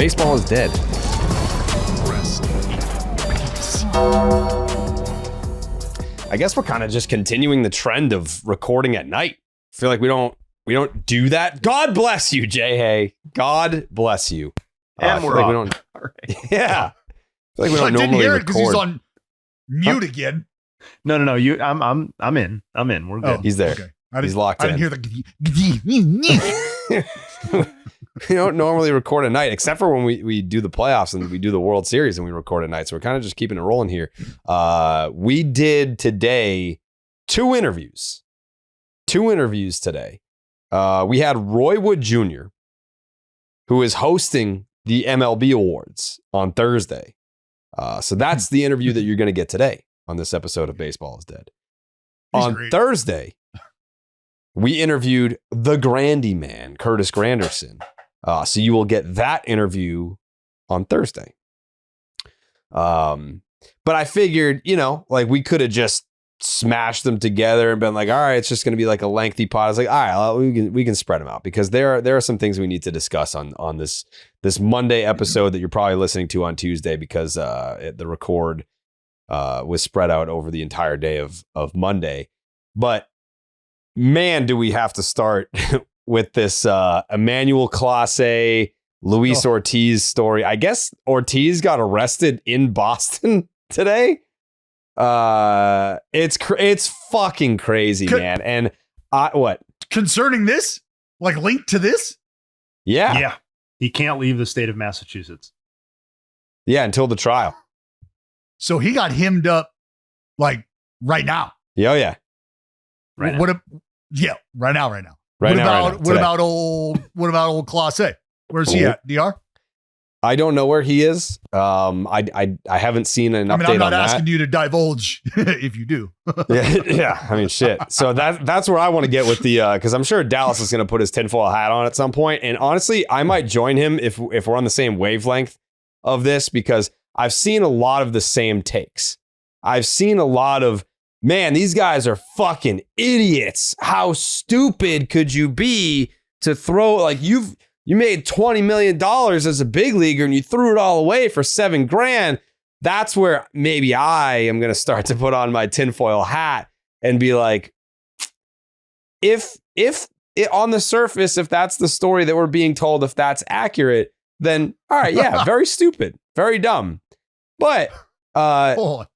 Baseball is dead. I guess we're kind of just continuing the trend of recording at night. I feel like we don't do that. God bless you, Jay Hay. God bless you. And we're like we on. don't. All right. Yeah. I feel like we So I don't didn't normally hear it because he's record. on mute again. No. You, I'm in. We're good. He's there. Okay. He's locked I in. didn't hear the. We don't normally record at night, except for when we do the playoffs and we do the World Series and we record at night. So we're kind of just keeping it rolling here. We did today two interviews today. We had Roy Wood Jr., who is hosting the MLB Awards on Thursday. So that's the interview that you're going to get today on this episode of Baseball is Dead. He's On great. Thursday, we interviewed the Grandy man, Curtis Granderson. So you will get that interview on Thursday. But I figured, like we could have just smashed them together and been like, all right, it's just going to be like a lengthy pod. I was like, all right, well, we can spread them out because there are some things we need to discuss on this Monday episode that you're probably listening to on Tuesday because the record was spread out over the entire day of Monday. But man, do we have to start with this Emmanuel Clase Luis Ortiz story. I guess Ortiz got arrested in Boston today. It's fucking crazy, man. And what? Concerning this? Like linked to this? Yeah. Yeah. He can't leave the state of Massachusetts. Yeah, until the trial. So he got hemmed up like right now. Yeah, oh, yeah. Right What? now. Right now. Right what now, about right now, what today. about old Clase? Where's he at? DR? I don't know where he is. I haven't seen an update I mean, I'm not on asking that. you to divulge if you do. yeah. I mean, shit. So that's where I want to get with the because I'm sure Dallas is going to put his tinfoil hat on at some point. And honestly, I might join him if we're on the same wavelength of this because I've seen a lot of the same takes. I've seen a lot of, man, these guys are fucking idiots. How stupid could you be to throw like you made $20 million as a big leaguer and you threw it all away for $7,000. That's where maybe I am going to start to put on my tinfoil hat and be like, if it, on the surface, if that's the story that we're being told, if that's accurate, then all right, yeah, very stupid, very dumb. But Hold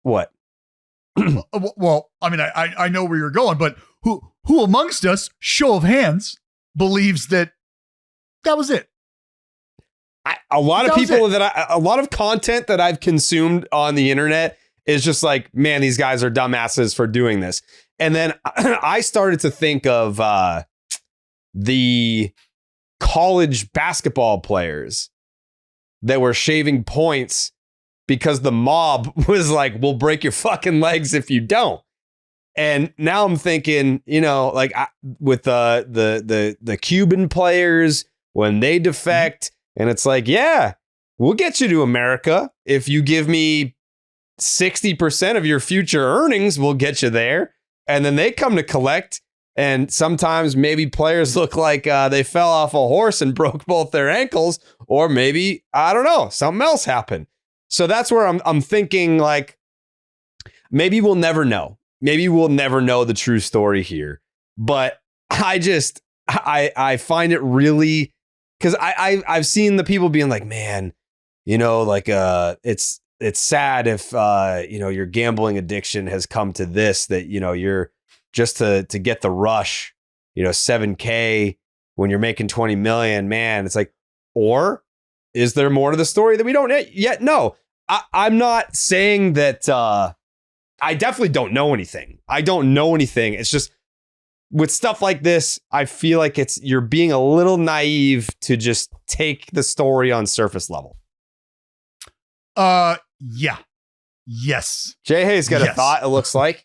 what? on. Well, I mean, I know where you're going, but who amongst us, show of hands, believes that was it? A lot of That was people a lot of content that I've consumed on the internet is just like, man, these guys are dumbasses for doing this. And then I started to think of the college basketball players that were shaving points because the mob was like, we'll break your fucking legs if you don't. And now I'm thinking, like with the Cuban players when they defect, and it's like, yeah, we'll get you to America. If you give me 60% of your future earnings, we'll get you there. And then they come to collect. And sometimes maybe players look like they fell off a horse and broke both their ankles, or maybe, I don't know, something else happened. So that's where I'm thinking, like, maybe we'll never know. Maybe we'll never know the true story here. But I find it really, because I've seen the people being like, man, like it's sad if your gambling addiction has come to this, that you're just to get the rush, $7,000 when you're making 20 million, man. It's like, or is there more to the story that we don't yet know? I'm not saying that. I definitely don't know anything. I don't know anything. It's just with stuff like this, I feel like you're being a little naive to just take the story on surface level. Yeah. Yes. Jay Hay's got a thought, it looks like.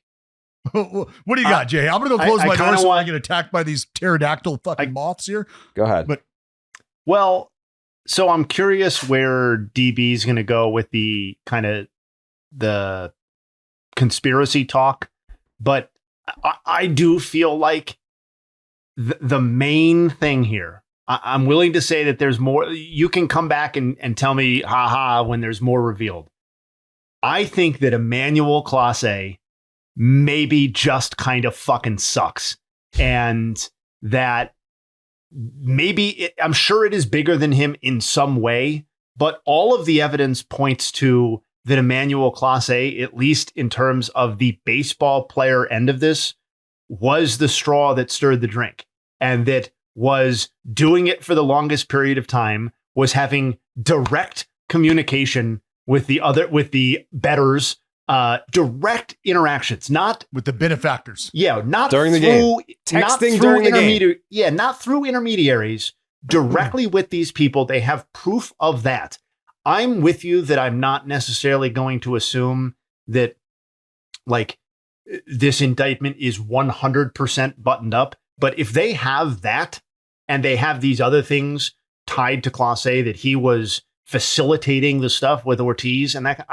What do you got, Jay? I'm going to go close my door so I get attacked by these pterodactyl fucking moths here. Go ahead. Well, so I'm curious where DB is going to go with the kind of the conspiracy talk, but I do feel like the main thing here I'm willing to say that there's more. You can come back and tell me, haha, when there's more revealed. I think that Emmanuel Clase maybe just kind of fucking sucks. And that maybe I'm sure it is bigger than him in some way, but all of the evidence points to that Emmanuel Clase, at least in terms of the baseball player end of this, was the straw that stirred the drink, and that was doing it for the longest period of time, was having direct communication with the bettors, direct interactions, not with the benefactors. Yeah, not during the through, game, texting during the game. Yeah, not through intermediaries, directly with these people. They have proof of that. I'm with you that I'm not necessarily going to assume that like this indictment is 100% buttoned up. But if they have that and they have these other things tied to Clase, that he was facilitating the stuff with Ortiz and that,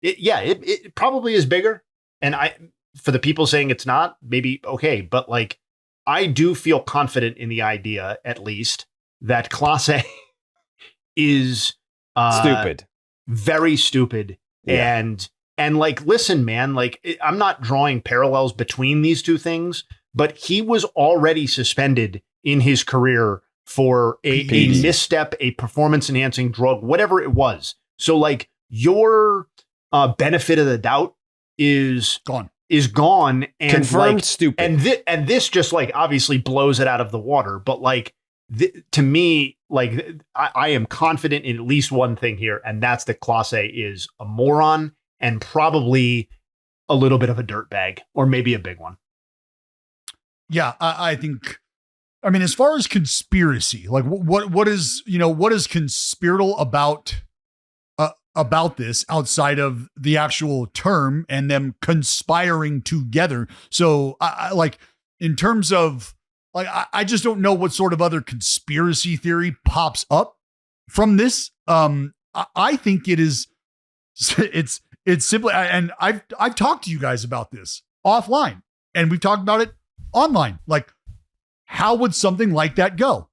it probably is bigger. And for the people saying it's not, maybe okay. But like, I do feel confident in the idea, at least, that Clase is stupid, very stupid. Yeah. And like, listen, man, like I'm not drawing parallels between these two things, but he was already suspended in his career for a misstep, a performance enhancing drug, whatever it was. So like your benefit of the doubt is gone. And confirmed like, stupid. And this just like obviously blows it out of the water. But like to me, like I am confident in at least one thing here, and that's that Clase is a moron and probably a little bit of a dirtbag, or maybe a big one. Yeah, I think. I mean, as far as conspiracy, like what is conspiratorial about this outside of the actual term and them conspiring together? So I like, in terms of like, I just don't know what sort of other conspiracy theory pops up from this. I think it's simply, and I've talked to you guys about this offline, and we've talked about it online. Like, how would something like that go?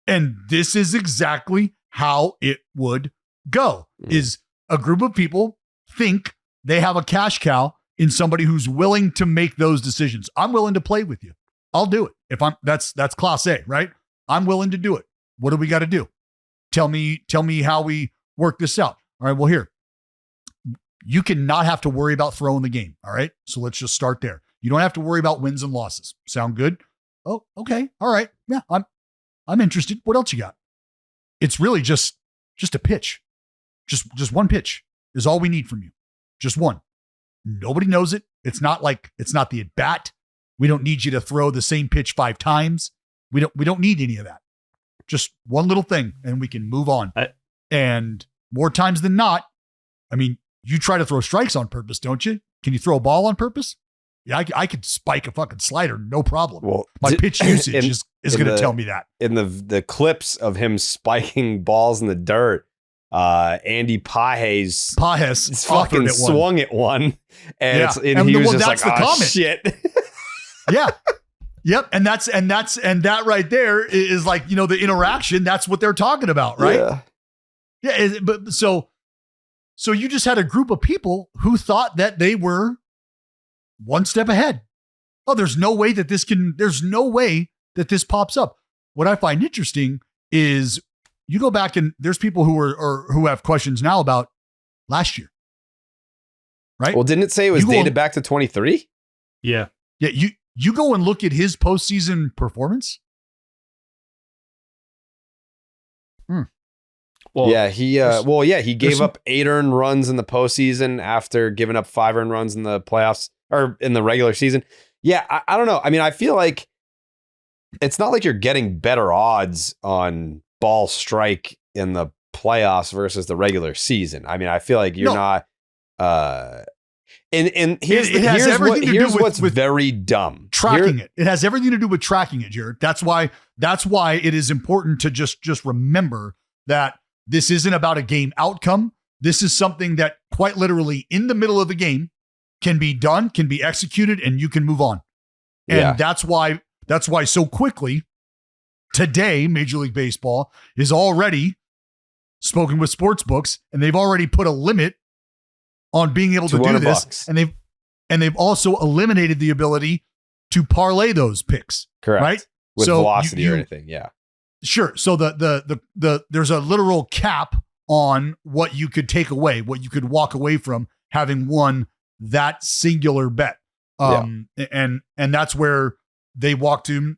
And this is exactly how it would go. Is a group of people think they have a cash cow in somebody who's willing to make those decisions. I'm willing to play with you. I'll do it. That's Clase, right? I'm willing to do it. What do we got to do? Tell me how we work this out. All right, well, here, you can not have to worry about throwing the game. All right. So let's just start there. You don't have to worry about wins and losses. Sound good? Oh, okay. All right. Yeah, I'm interested. What else you got? It's really just a pitch. Just one pitch is all we need from you. Just one. Nobody knows it. It's not the at bat. We don't need you to throw the same pitch 5 times. We don't need any of that. Just one little thing, and we can move on. And more times than not, I mean, you try to throw strikes on purpose, don't you? Can you throw a ball on purpose? Yeah, I could spike a fucking slider, no problem. Well, my pitch usage is going to tell me that. In the clips of him spiking balls in the dirt, Andy Pages fucking swung at one, and he was just like, "Oh shit." Yeah. Yep. And that right there is like, the interaction. That's what they're talking about, right? Yeah. But so you just had a group of people who thought that they were one step ahead. Oh, there's no way that this pops up. What I find interesting is you go back and there's people who have questions now about last year. Right? Well, didn't it say it was dated back to 23? Yeah. Yeah. You go and look at his postseason performance. Well, yeah, he gave up 8 earned runs in the postseason after giving up 5 earned runs in the playoffs or in the regular season. Yeah, I don't know. I mean, I feel like it's not like you're getting better odds on ball strike in the playoffs versus the regular season. I mean, I feel like you're not. And here's what's very dumb. Tracking it. It has everything to do with tracking it, Jared. That's why it is important to just remember that this isn't about a game outcome. This is something that quite literally in the middle of the game can be done, can be executed, and you can move on. And that's why so quickly today, Major League Baseball is already spoken with sports books, and they've already put a limit on being able to do this. $200. And they've also eliminated the ability to parlay those picks. Correct. Right? With So velocity you- or anything. Yeah. Sure. So the there's a literal cap on what you could take away, what you could walk away from having won that singular bet. And that's where they talked to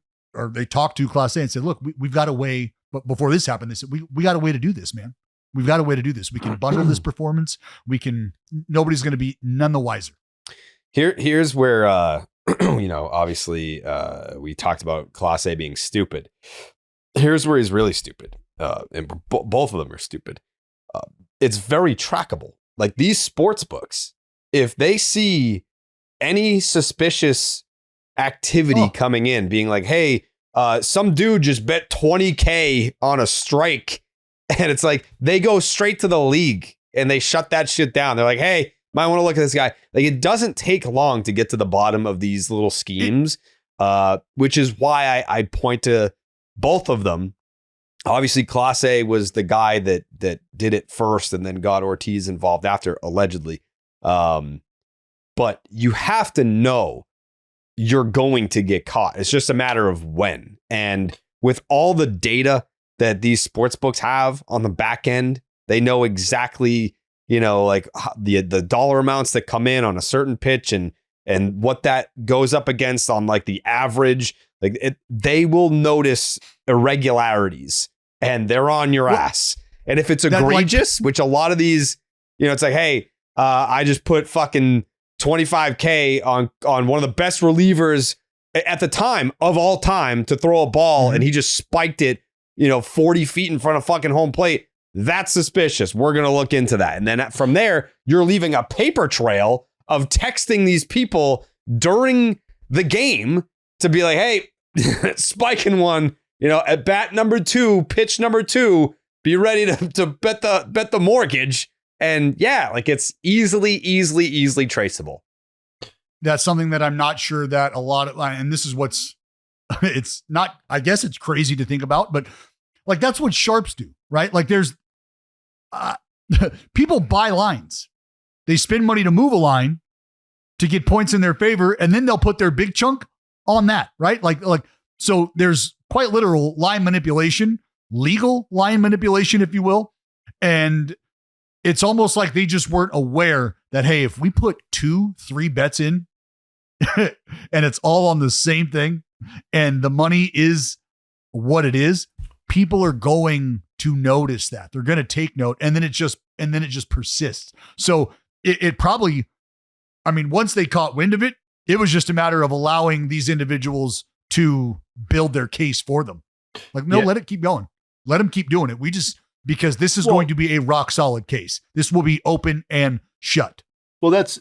Clase and said, look, we've got a way. But before this happened, they said, we got a way to do this, man. We've got a way to do this. We can bundle this performance. Nobody's going to be none the wiser. Here's where, obviously we talked about Clase being stupid. Here's where he's really stupid. And both of them are stupid. It's very trackable. Like these sports books, if they see any suspicious activity coming in, being like, hey, some dude just bet 20K on a strike. And it's like, they go straight to the league and they shut that shit down. They're like, hey, might want to look at this guy. Like, it doesn't take long to get to the bottom of these little schemes, which is why I point to both of them. Obviously, Clase was the guy that did it first and then got Ortiz involved after, allegedly. But you have to know you're going to get caught. It's just a matter of when. And with all the data that these sports books have on the back end, they know exactly, like the dollar amounts that come in on a certain pitch and what that goes up against on like the average. Like they will notice irregularities and they're on your ass. And if it's egregious, which a lot of these, it's like, hey, I just put fucking 25K on one of the best relievers at the time of all time to throw a ball, and he just spiked it, 40 feet in front of fucking home plate. That's suspicious. We're going to look into that. And then from there, you're leaving a paper trail of texting these people during the game to be like, hey, spiking one, at bat number 2, pitch number 2, be ready to bet the mortgage. And yeah, like it's easily traceable. That's something that I'm not sure that a lot of, and this is it's not, I guess it's crazy to think about, but like, that's what sharps do, right? Like there's people buy lines. They spend money to move a line to get points in their favor. And then they'll put their big chunk on that, right? Like, so there's quite literal line manipulation, legal line manipulation, if you will. And it's almost like they just weren't aware that, hey, if we put 2-3 bets in and it's all on the same thing and the money is what it is, people are going to notice that. They're going to take note, and then it just persists. So it probably, once they caught wind of it, it was just a matter of allowing these individuals to build their case for them. Like, no, let it keep going. Let them keep doing it. Because this is going to be a rock solid case. This will be open and shut. Well, that's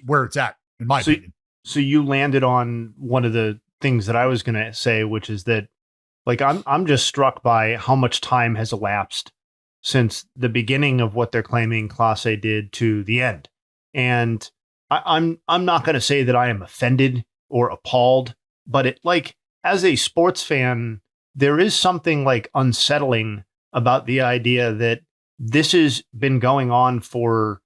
where it's at, in my opinion. So you landed on one of the things that I was going to say, which is that, like, I'm just struck by how much time has elapsed since the beginning of what they're claiming Clase did to the end. And I'm not going to say that I am offended or appalled, but it, like, as a sports fan, there is something like unsettling about the idea that this has been going on for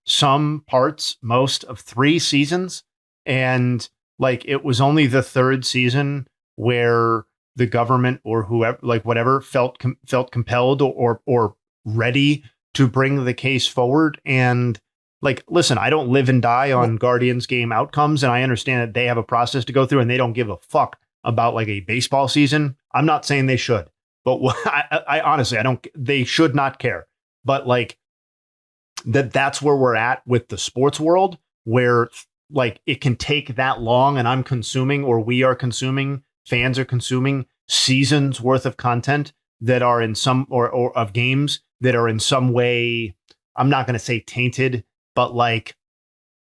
most of 3 seasons. And like, it was only the 3rd season where the government or whoever, like whatever, felt compelled or ready to bring the case forward. And like, listen, I don't live and die on Guardians game outcomes. And I understand that they have a process to go through and they don't give a fuck about like a baseball season. I'm not saying they should. But I honestly, they should not care. But like that's where we're at with the sports world, where like it can take that long and I'm consuming, or we are consuming, fans are consuming seasons worth of content that are in some, or of games that are in some way, I'm not going to say tainted, but like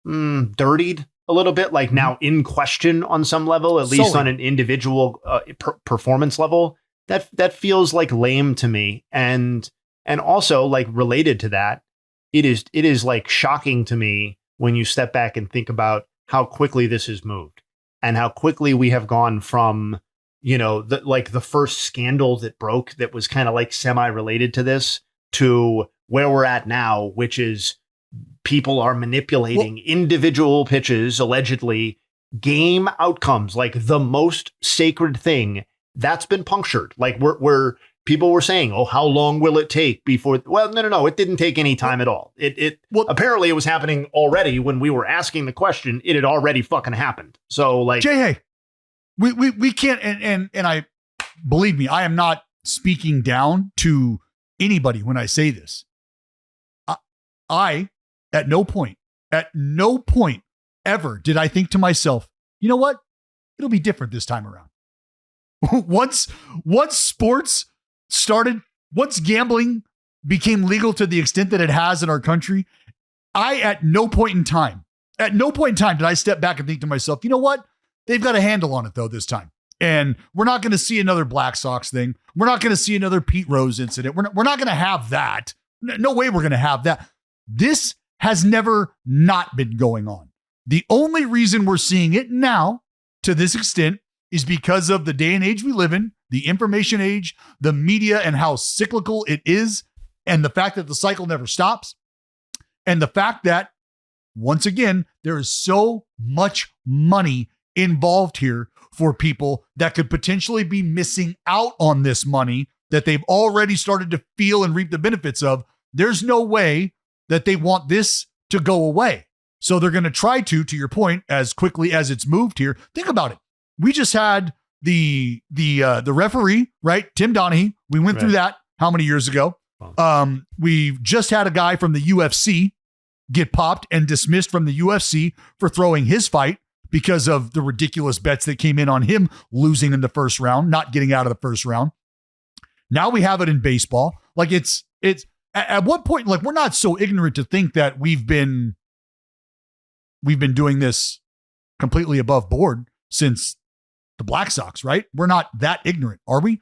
dirtied a little bit, like now in question on some level, at least on an individual performance level. That feels like lame to me. And also, like, related to that, it is like shocking to me when you step back and think about how quickly this has moved and how quickly we have gone from the first scandal that broke that was kind of like semi-related to this, to where we're at now, which is people are manipulating individual pitches, allegedly game outcomes, like the most sacred thing that's been punctured. Like we're people were saying, oh, how long will it take before? Well, no. It didn't take any time at all. Apparently it was happening already when we were asking the question. It had already fucking happened. So like, Jay, hey, we can't. And I believe me, I am not speaking down to anybody when I say this. I at no point ever did I think to myself, you know what? It'll be different this time around. Once sports started, once gambling became legal to the extent that it has in our country, at no point in time did I step back and think to myself, you know what? They've got a handle on it though this time. And we're not going to see another Black Sox thing. We're not going to see another Pete Rose incident. We're not going to have that. No way we're going to have that. This has never not been going on. The only reason we're seeing it now to this extent is because of the day and age we live in, the information age, the media, and how cyclical it is, and the fact that the cycle never stops, and the fact that, once again, there is so much money involved here for people that could potentially be missing out on this money that they've already started to feel and reap the benefits of. There's no way that they want this to go away. So they're going to try to your point, as quickly as it's moved here. Think about it. We just had the referee, right? Tim Donaghy. We went through that how many years ago? We just had a guy from the UFC get popped and dismissed from the UFC for throwing his fight because of the ridiculous bets that came in on him losing in the first round, not getting out of the first round. Now we have it in baseball. Like it's at what point, like, we're not so ignorant to think that we've been doing this completely above board since the Black Sox, right? We're not that ignorant, are we?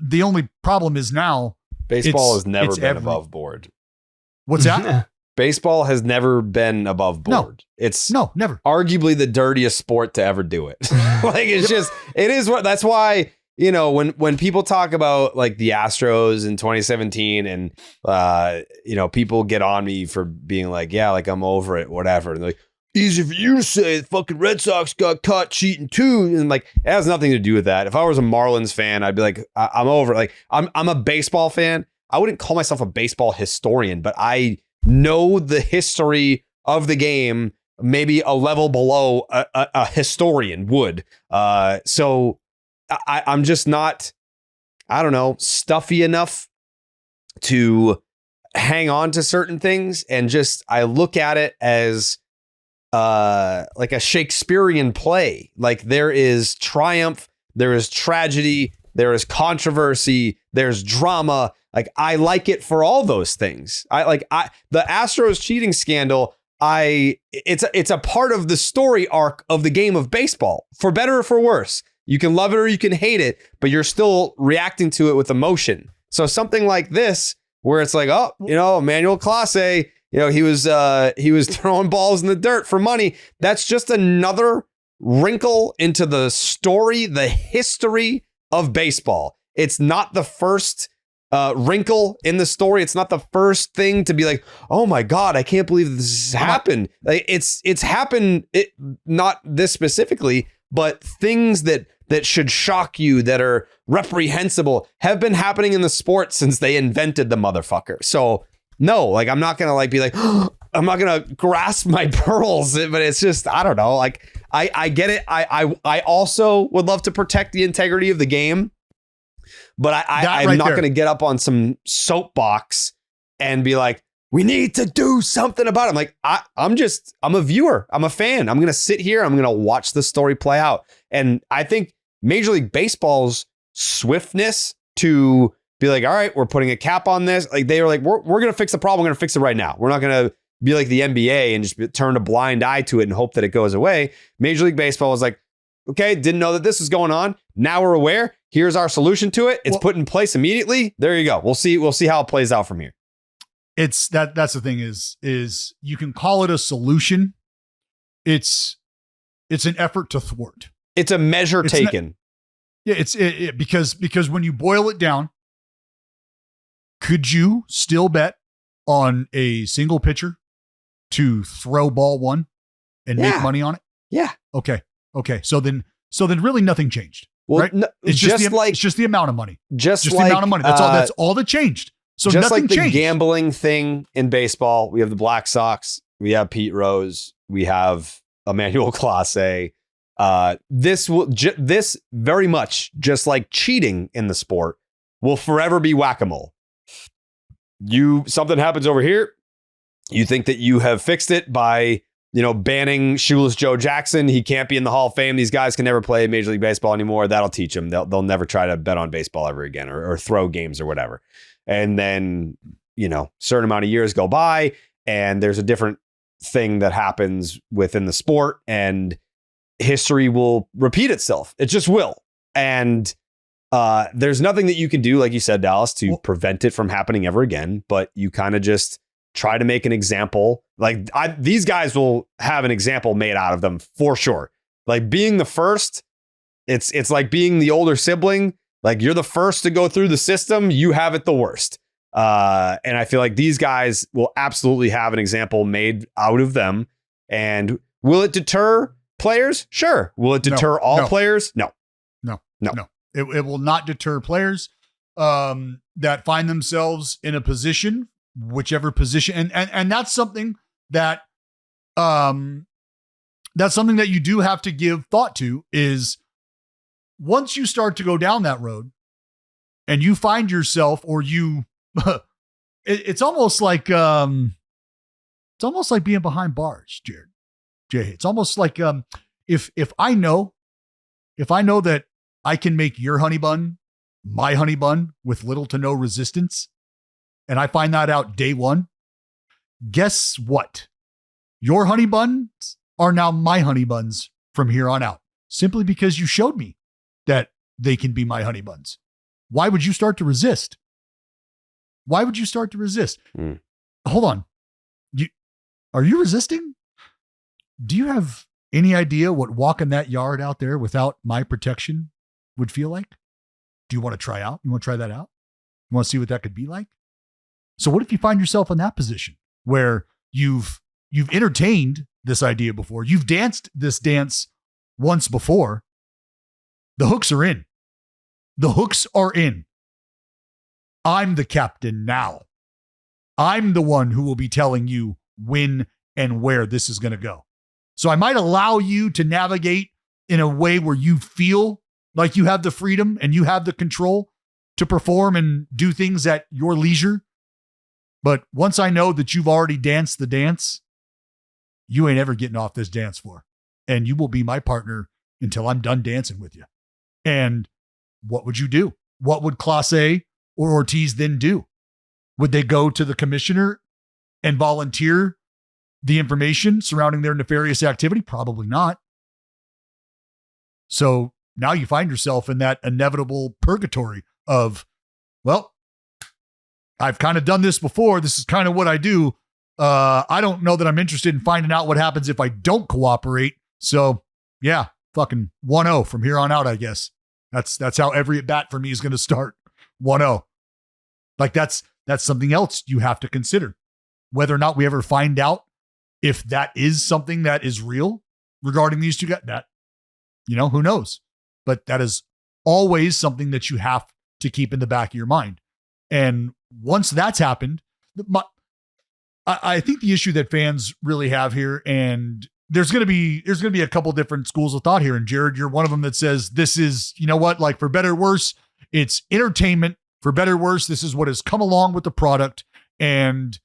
The only problem is now baseball has never been above board. What's that? Baseball has never been above board. It's never. Arguably the dirtiest sport to ever do it. Like it is what, that's why, when people talk about like the Astros in 2017 and, people get on me for being like, yeah, like I'm over it, whatever. And they're like, easy for you to say the fucking Red Sox got caught cheating too. And like, it has nothing to do with that. If I was a Marlins fan, I'd be like, I'm over it. Like I'm a baseball fan. I wouldn't call myself a baseball historian, but I know the history of the game, maybe a level below a historian would. So I'm just not, I don't know, stuffy enough to hang on to certain things. And just, I look at it as like a Shakespearean play. Like there is triumph, there is tragedy, there is controversy, there's drama. Like I like it for all those things. The Astros cheating scandal. It's a part of the story arc of the game of baseball, for better or for worse. You can love it or you can hate it, but you're still reacting to it with emotion. So something like this, where it's like, oh, Emmanuel Clase, he was throwing balls in the dirt for money. That's just another wrinkle into the story, the history of baseball. It's not the first wrinkle in the story. It's not the first thing to be like, oh my God, I can't believe this has happened. Like it's happened, not this specifically, but things that should shock you, that are reprehensible, have been happening in the sport since they invented the motherfucker. So no, like I'm not gonna like be like, oh, I'm not gonna grasp my pearls, but it's just, I don't know. Like I get it. I also would love to protect the integrity of the game, but I'm not gonna get up on some soapbox and be like, we need to do something about it. I'm like, I'm a viewer. I'm a fan. I'm gonna sit here. I'm gonna watch the story play out. And I think Major League Baseball's swiftness to be like, all right, we're putting a cap on this. Like they were like, we're going to fix the problem. We're going to fix it right now. We're not going to be like the NBA and just turn a blind eye to it and hope that it goes away. Major League Baseball was like, okay, didn't know that this was going on. Now we're aware. Here's our solution to it. It's put in place immediately. There you go. We'll see how it plays out from here. It's that's the thing is you can call it a solution. It's an effort to thwart. It's a measure taken. Yeah, because when you boil it down, could you still bet on a single pitcher to throw ball one and make money on it? Yeah. Okay. So then really nothing changed. Well, right? It's just the amount of money. Just the amount of money. That's all that changed. So just nothing like the changed. Gambling thing in baseball, we have the Black Sox, we have Pete Rose, we have Emmanuel Clase. This very much, just like cheating in the sport, will forever be whack-a-mole. Something happens over here, you think that you have fixed it by banning Shoeless Joe Jackson. He can't be in the Hall of Fame. These guys can never play Major League Baseball anymore. That'll teach them. They'll never try to bet on baseball ever again or throw games or whatever. And then, certain amount of years go by and there's a different thing that happens within the sport and history will repeat itself. It just will. And there's nothing that you can do, like you said, Dallas, to prevent it from happening ever again. But you kind of just try to make an example. Like these guys will have an example made out of them for sure. Like being the first, it's like being the older sibling. Like you're the first to go through the system. You have it the worst. And I feel like these guys will absolutely have an example made out of them. And will it deter players? Sure. Will it deter all players? No. It will not deter players that find themselves in a position, whichever position. And that's something that you do have to give thought to is once you start to go down that road and you find yourself or you, it's almost like being behind bars, Jared. Jay, it's almost like if I know that I can make your honey bun my honey bun with little to no resistance, and I find that out day one, guess what? Your honey buns are now my honey buns from here on out, simply because you showed me that they can be my honey buns. Why would you start to resist? Hold on. Are you resisting? Do you have any idea what walking that yard out there without my protection would feel like? Do you want to try out? You want to try that out? You want to see what that could be like? So what if you find yourself in that position where you've entertained this idea before, you've danced this dance once before, the hooks are in. The hooks are in. I'm the captain now. I'm the one who will be telling you when and where this is going to go. So I might allow you to navigate in a way where you feel like you have the freedom and you have the control to perform and do things at your leisure. But once I know that you've already danced the dance, you ain't ever getting off this dance floor. And you will be my partner until I'm done dancing with you. And what would you do? What would Clase or Ortiz then do? Would they go to the commissioner and volunteer the information surrounding their nefarious activity? Probably not. So now you find yourself in that inevitable purgatory of, well, I've kind of done this before. This is kind of what I do. I don't know that I'm interested in finding out what happens if I don't cooperate. So yeah, fucking 1-0 from here on out, I guess. That's how every at bat for me is going to start. 1-0. Like that's something else you have to consider. Whether or not we ever find out if that is something that is real regarding these two guys, that, who knows? But that is always something that you have to keep in the back of your mind. And once that's happened, I think the issue that fans really have here, and there's going to be a couple different schools of thought here. And Jared, you're one of them that says this is, like for better or worse, it's entertainment. For better or worse, this is what has come along with the product. And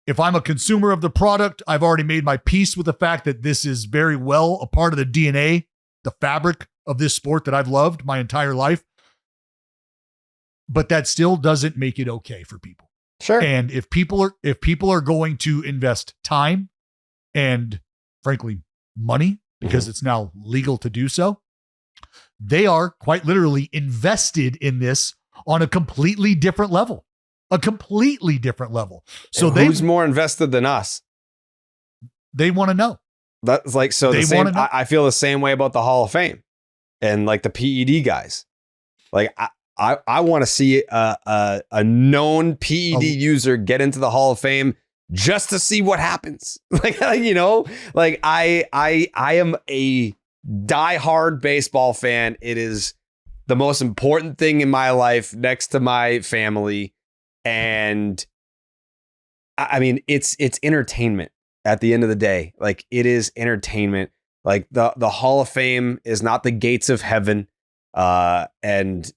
if I'm a consumer of the product, I've already made my peace with the fact that this is very well a part of the DNA, the fabric of this sport that I've loved my entire life. But that still doesn't make it okay for people. Sure. And if people are going to invest time and frankly money, because it's now legal to do so, they are quite literally invested in this on a completely different level. So who's more invested than us? They want to know. That's like, so I feel the same way about the Hall of Fame. and like the PED guys. Like I want to see a known PED user get into the Hall of Fame just to see what happens. Like, you know, like I am a diehard baseball fan. It is the most important thing in my life next to my family. And I mean, it's entertainment at the end of the day. Like, it is entertainment. Like the Hall of Fame is not the gates of heaven. And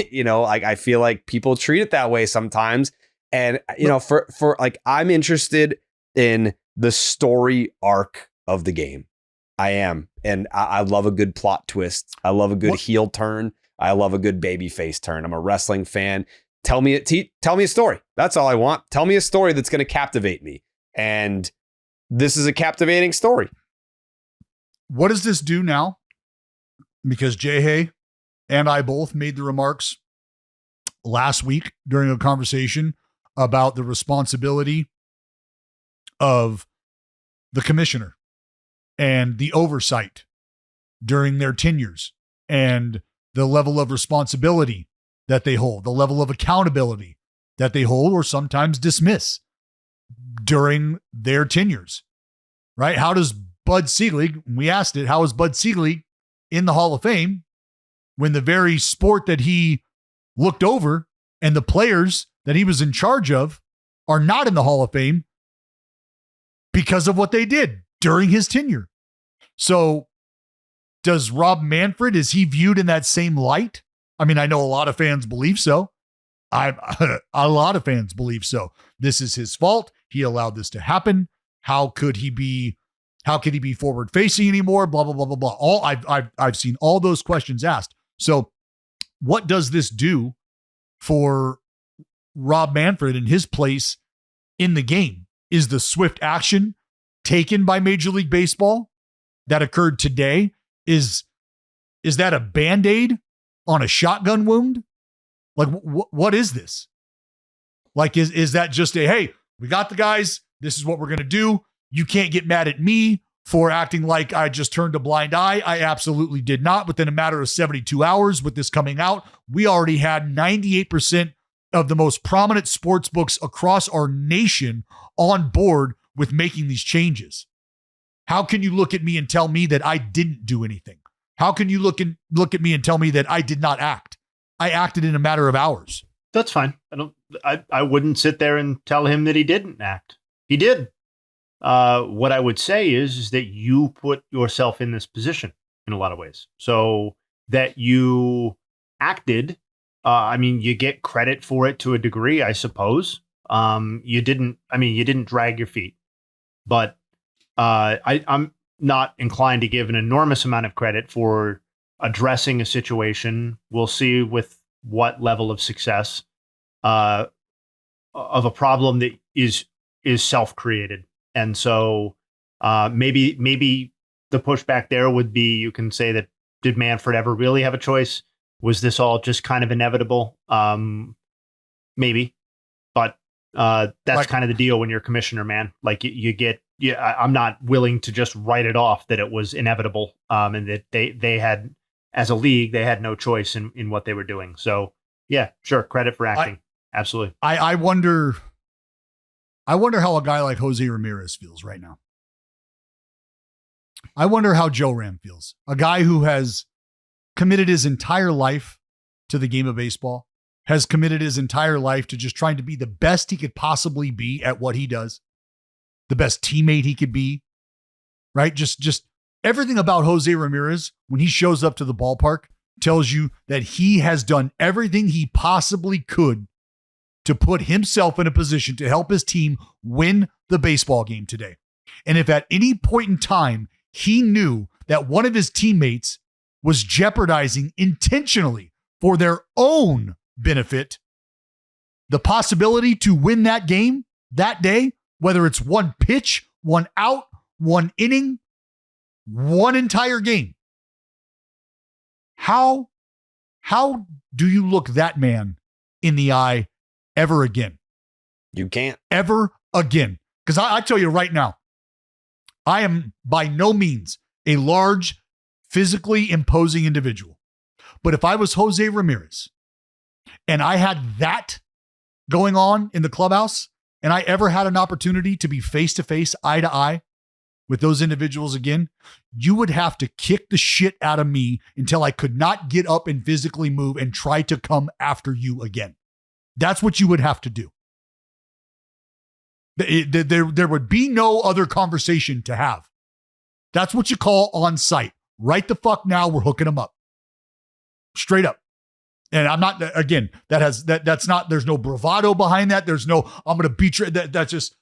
you know, like I feel like people treat it that way sometimes. And, you know, for like, I'm interested in the story arc of the game. I am. And I love a good plot twist. I love a good heel turn. I love a good babyface turn. I'm a wrestling fan. Tell me a story. That's all I want. Tell me a story that's going to captivate me. And this is a captivating story. What does this do now? Because Jay and I both made the remarks last week during a conversation about the responsibility of the commissioner and the oversight during their tenures and the level of responsibility that they hold, the level of accountability that they hold or sometimes dismiss during their tenures, right? How does Bud Selig, we asked it, how is Bud Selig in the Hall of Fame when the very sport that he looked over and the players that he was in charge of are not in the Hall of Fame because of what they did during his tenure? So does Rob Manfred, is he viewed in that same light? I mean, I know a lot of fans believe so. A lot of fans believe so. This is his fault. He allowed this to happen. How could he be forward facing anymore? Blah, blah, blah, blah, blah. I've seen all those questions asked. So what does this do for Rob Manfred and his place in the game? Is the swift action taken by Major League Baseball that occurred today? Is that a Band-Aid on a shotgun wound? Like, what is this? Like, is that just a, hey, we got the guys, this is what we're going to do. You can't get mad at me for acting like I just turned a blind eye. I absolutely did not. Within a matter of 72 hours with this coming out, we already had 98% of the most prominent sports books across our nation on board with making these changes. How can you look at me and tell me that I didn't do anything? How can you look at me and tell me that I did not act? I acted in a matter of hours. That's fine. I wouldn't sit there and tell him that he didn't act. He did. What I would say is that you put yourself in this position in a lot of ways. So that you acted, I mean, you get credit for it to a degree, I suppose. You didn't drag your feet, but I'm not inclined to give an enormous amount of credit for addressing a situation. We'll see with what level of success of a problem that is self-created. And so maybe the pushback there would be, you can say that, did Manfred ever really have a choice? Was this all just kind of inevitable? Maybe, but that's kind of the deal when you're commissioner, man. Like you get, I'm not willing to just write it off that it was inevitable, and that they had, as a league, they had no choice in what they were doing. So yeah, sure, credit for acting. Absolutely. I wonder how a guy like Jose Ramirez feels right now. I wonder how Joe Ram feels. A guy who has committed his entire life to the game of baseball, has committed his entire life to just trying to be the best he could possibly be at what he does, the best teammate he could be, right? Just everything about Jose Ramirez, when he shows up to the ballpark, tells you that he has done everything he possibly could to put himself in a position to help his team win the baseball game today. And if at any point in time he knew that one of his teammates was jeopardizing intentionally for their own benefit the possibility to win that game that day, whether it's one pitch, one out, one inning, one entire game, how do you look that man in the eye ever again? You can't. Ever again. Because I tell you right now, I am by no means a large physically imposing individual. But if I was Jose Ramirez and I had that going on in the clubhouse and I ever had an opportunity to be face-to-face, eye-to-eye with those individuals again, you would have to kick the shit out of me until I could not get up and physically move and try to come after you again. That's what you would have to do. There would be no other conversation to have. That's what you call on site. Right the fuck now, we're hooking them up. Straight up. And I'm not, again, that's not, there's no bravado behind that. There's no, I'm going to beat you. That's just,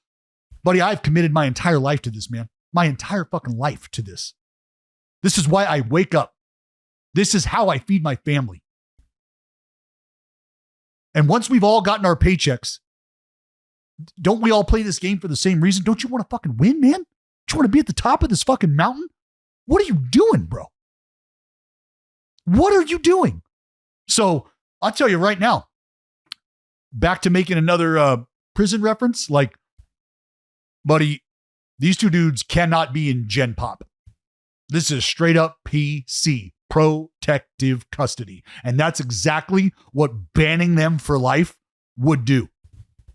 buddy, I've committed my entire life to this, man. My entire fucking life to this. This is why I wake up. This is how I feed my family. And once we've all gotten our paychecks, don't we all play this game for the same reason? Don't you want to fucking win, man? Don't you want to be at the top of this fucking mountain? What are you doing, bro? What are you doing? So I'll tell you right now, back to making another prison reference, like, buddy, these two dudes cannot be in Gen Pop. This is straight up PC, protective custody. And that's exactly what banning them for life would do,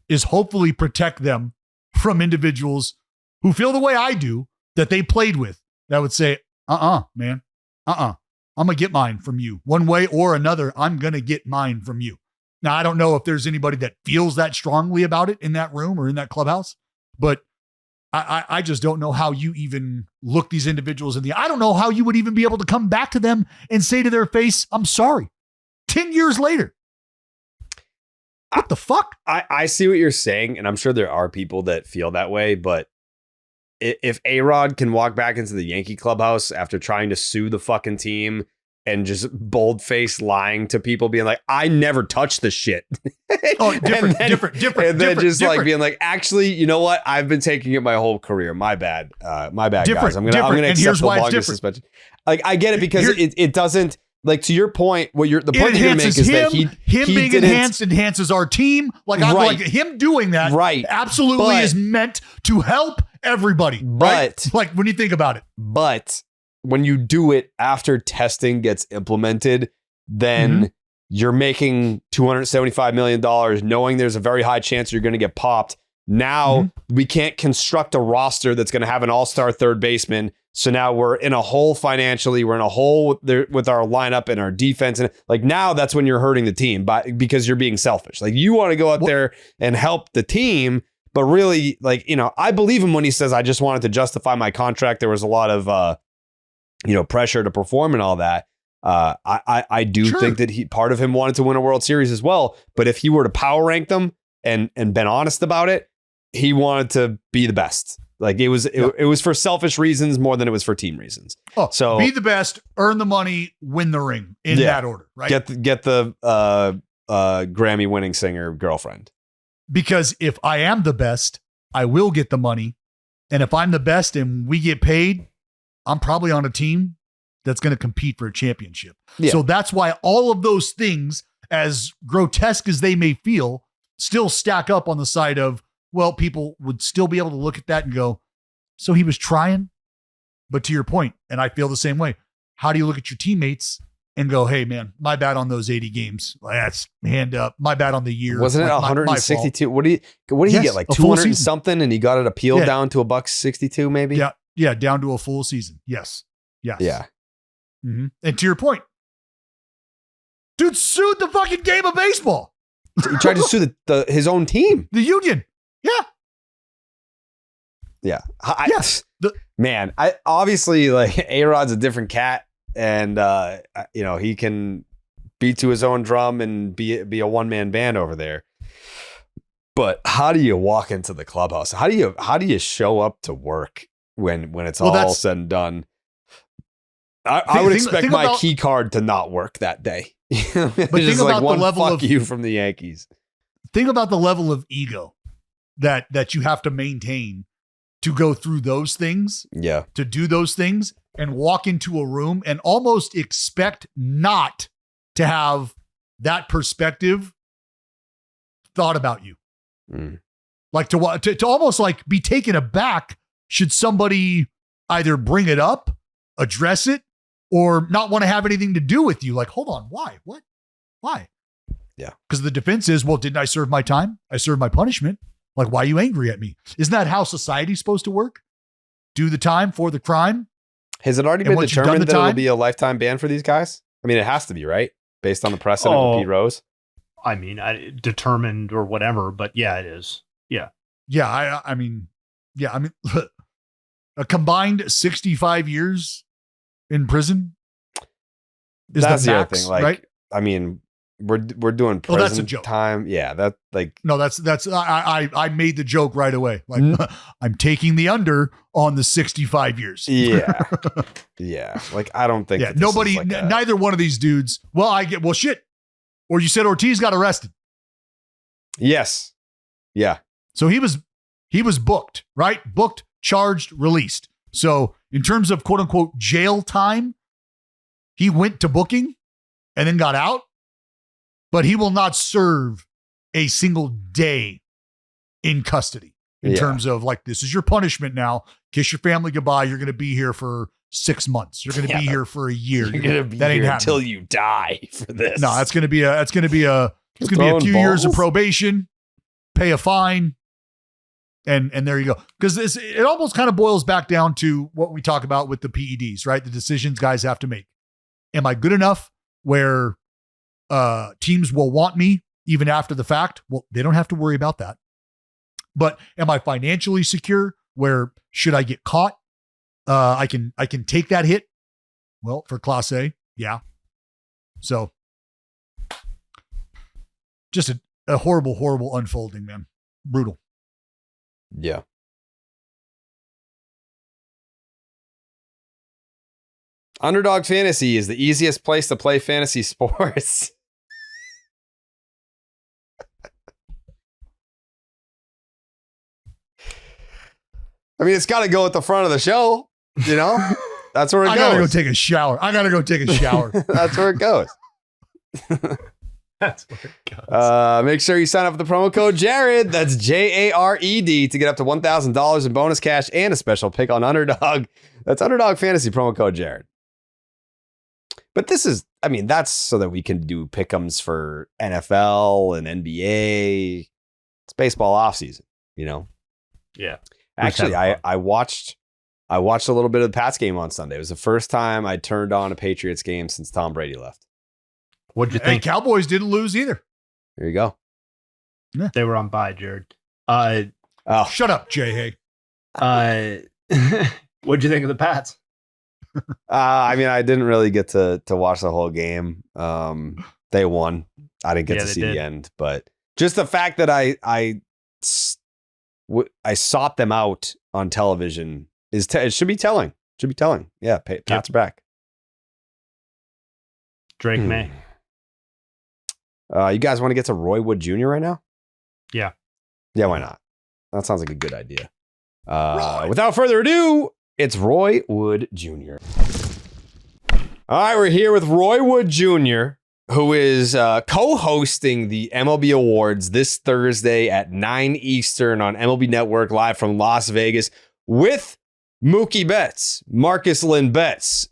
is hopefully protect them from individuals who feel the way I do that they played with, that would say, man, I'm going to get mine from you. One way or another, I'm going to get mine from you. Now, I don't know if there's anybody that feels that strongly about it in that room or in that clubhouse, but I just don't know how you even look these individuals in the eye. I don't know how you would even be able to come back to them and say to their face, I'm sorry, 10 years later. What the fuck? I see what you're saying, and I'm sure there are people that feel that way, but if A-Rod can walk back into the Yankee clubhouse after trying to sue the fucking team and just bold-faced lying to people, being like, I never touched the shit. Oh, different. And then just like being like, actually, you know what? I've been taking it my whole career. My bad, guys. I'm gonna accept the longest suspension. Like, I get it, because it doesn't, like, to your point, the point that you're making is that he being enhances our team. Like, I'm like, him doing that, right, absolutely is meant to help everybody. Right? Like, when you think about it. But when you do it after testing gets implemented, then you're making $275 million, knowing there's a very high chance you're going to get popped. Now we can't construct a roster that's going to have an all-star third baseman. So now we're in a hole financially. We're in a hole with our lineup and our defense. And like, now that's when you're hurting the team because you're being selfish. Like, you want to go out there and help the team, but really, like, I believe him when he says, I just wanted to justify my contract. There was a lot of, pressure to perform and all that. I do think that part of him wanted to win a World Series as well. But if he were to power rank them and been honest about it, he wanted to be the best. Like, it was for selfish reasons more than it was for team reasons. Oh, so be the best, earn the money, win the ring in that order, right? Get the Grammy winning singer girlfriend. Because if I am the best, I will get the money. And if I'm the best and we get paid, I'm probably on a team that's going to compete for a championship. Yeah. So that's why all of those things, as grotesque as they may feel, still stack up on the side of, well, people would still be able to look at that and go, so he was trying. But to your point, and I feel the same way, how do you look at your teammates and go, hey, man, my bad on those 80 games. That's hand up. My bad on the year. Wasn't it 162? What did he get? Like 200 and something, and he got it appealed down to $162 maybe? Yeah. Yeah. Down to a full season. Yes. Yeah. Mm-hmm. And to your point, dude sued the fucking game of baseball. He tried to sue his own team. The union. Yeah. Man, I obviously, like, A-Rod's a different cat, and he can beat to his own drum and be a one-man band over there. But how do you walk into the clubhouse? How do you show up to work when it's all said and done? I would expect my key card to not work that day. But think about the level of you from the Yankees. Think about the level of ego that you have to maintain to go through those things. Yeah. To do those things and walk into a room and almost expect not to have that perspective thought about you. Like to almost like be taken aback should somebody either bring it up, address it, or not want to have anything to do with you. Like, hold on, why? What? Why? Yeah. Because the defense is, well, didn't I serve my time? I served my punishment. Like, why are you angry at me? Isn't that how society's supposed to work? Do the time for the crime. Has it already And been once you've determined done the that it'll time- be a lifetime ban for these guys? I mean, it has to be, right? Based on the precedent Oh. with Pete Rose. I mean, determined or whatever, but yeah, it is. Yeah. Yeah, I mean, a combined 65 years in prison is That's the the max, other thing. Like, right? I mean, we're doing Oh, prison that's a joke. time. Yeah, that like No, that's I made the joke right away. Like, I'm taking the under on the 65 years. yeah, yeah. Like I don't think. Yeah, that this is nobody, like neither one of these dudes. Well, shit. Or you said Ortiz got arrested, Yes. Yeah. so he was booked, right? Booked, charged, released. So in terms of quote unquote jail time, he went to booking and then got out, but he will not serve a single day in custody in Yeah. terms of like, this is your punishment now. Kiss your family goodbye. You're going to be here for 6 months. You're going to be Yeah. here for a year. You're gonna be that ain't here happening. until you die for this. No, it's going to be a Throwing few years of balls? probation, pay a fine, and there you go. Because it almost kind of boils back down to what we talk about with the PEDs, right? The decisions guys have to make. Am I good enough where teams will want me even after the fact? Well, they don't have to worry about that. But am I financially secure where should I get caught? I can take that hit. Well, for Clase A, yeah. So just a horrible, horrible unfolding, man. Brutal. Yeah. Underdog Fantasy is the easiest place to play fantasy sports. I mean, it's got to go at the front of the show, you know? That's where it I goes. gotta go take a shower. That's where it goes. That's where it goes. Make sure you sign up with the promo code Jared. That's JARED to get up to $1,000 in bonus cash and a special pick on Underdog. That's Underdog Fantasy promo code Jared. But this is, I mean, that's so that we can do pick'ems for NFL and NBA. It's baseball offseason, you know? Yeah. Actually, I watched a little bit of the Pats game on Sunday. It was the first time I turned on a Patriots game since Tom Brady left. What'd you Hey, think? Cowboys didn't lose either. There you go. They were on bye, Jared. Oh, Shut up, Jay Hay. What'd you think of the Pats? I mean, I didn't really get to watch the whole game. They won. I didn't get Yeah, to they see did. the end, but just the fact that I sought them out on television it should be telling. Yeah, Pats are back. Drake May. You guys want to get to Roy Wood Jr. right now? Yeah. Yeah, why not? That sounds like a good idea. Without further ado, it's Roy Wood Jr. All right, we're here with Roy Wood Jr., who is co-hosting the MLB Awards this Thursday at 9 Eastern on MLB Network, live from Las Vegas, with Mookie Betts, Marcus Lynn Betts,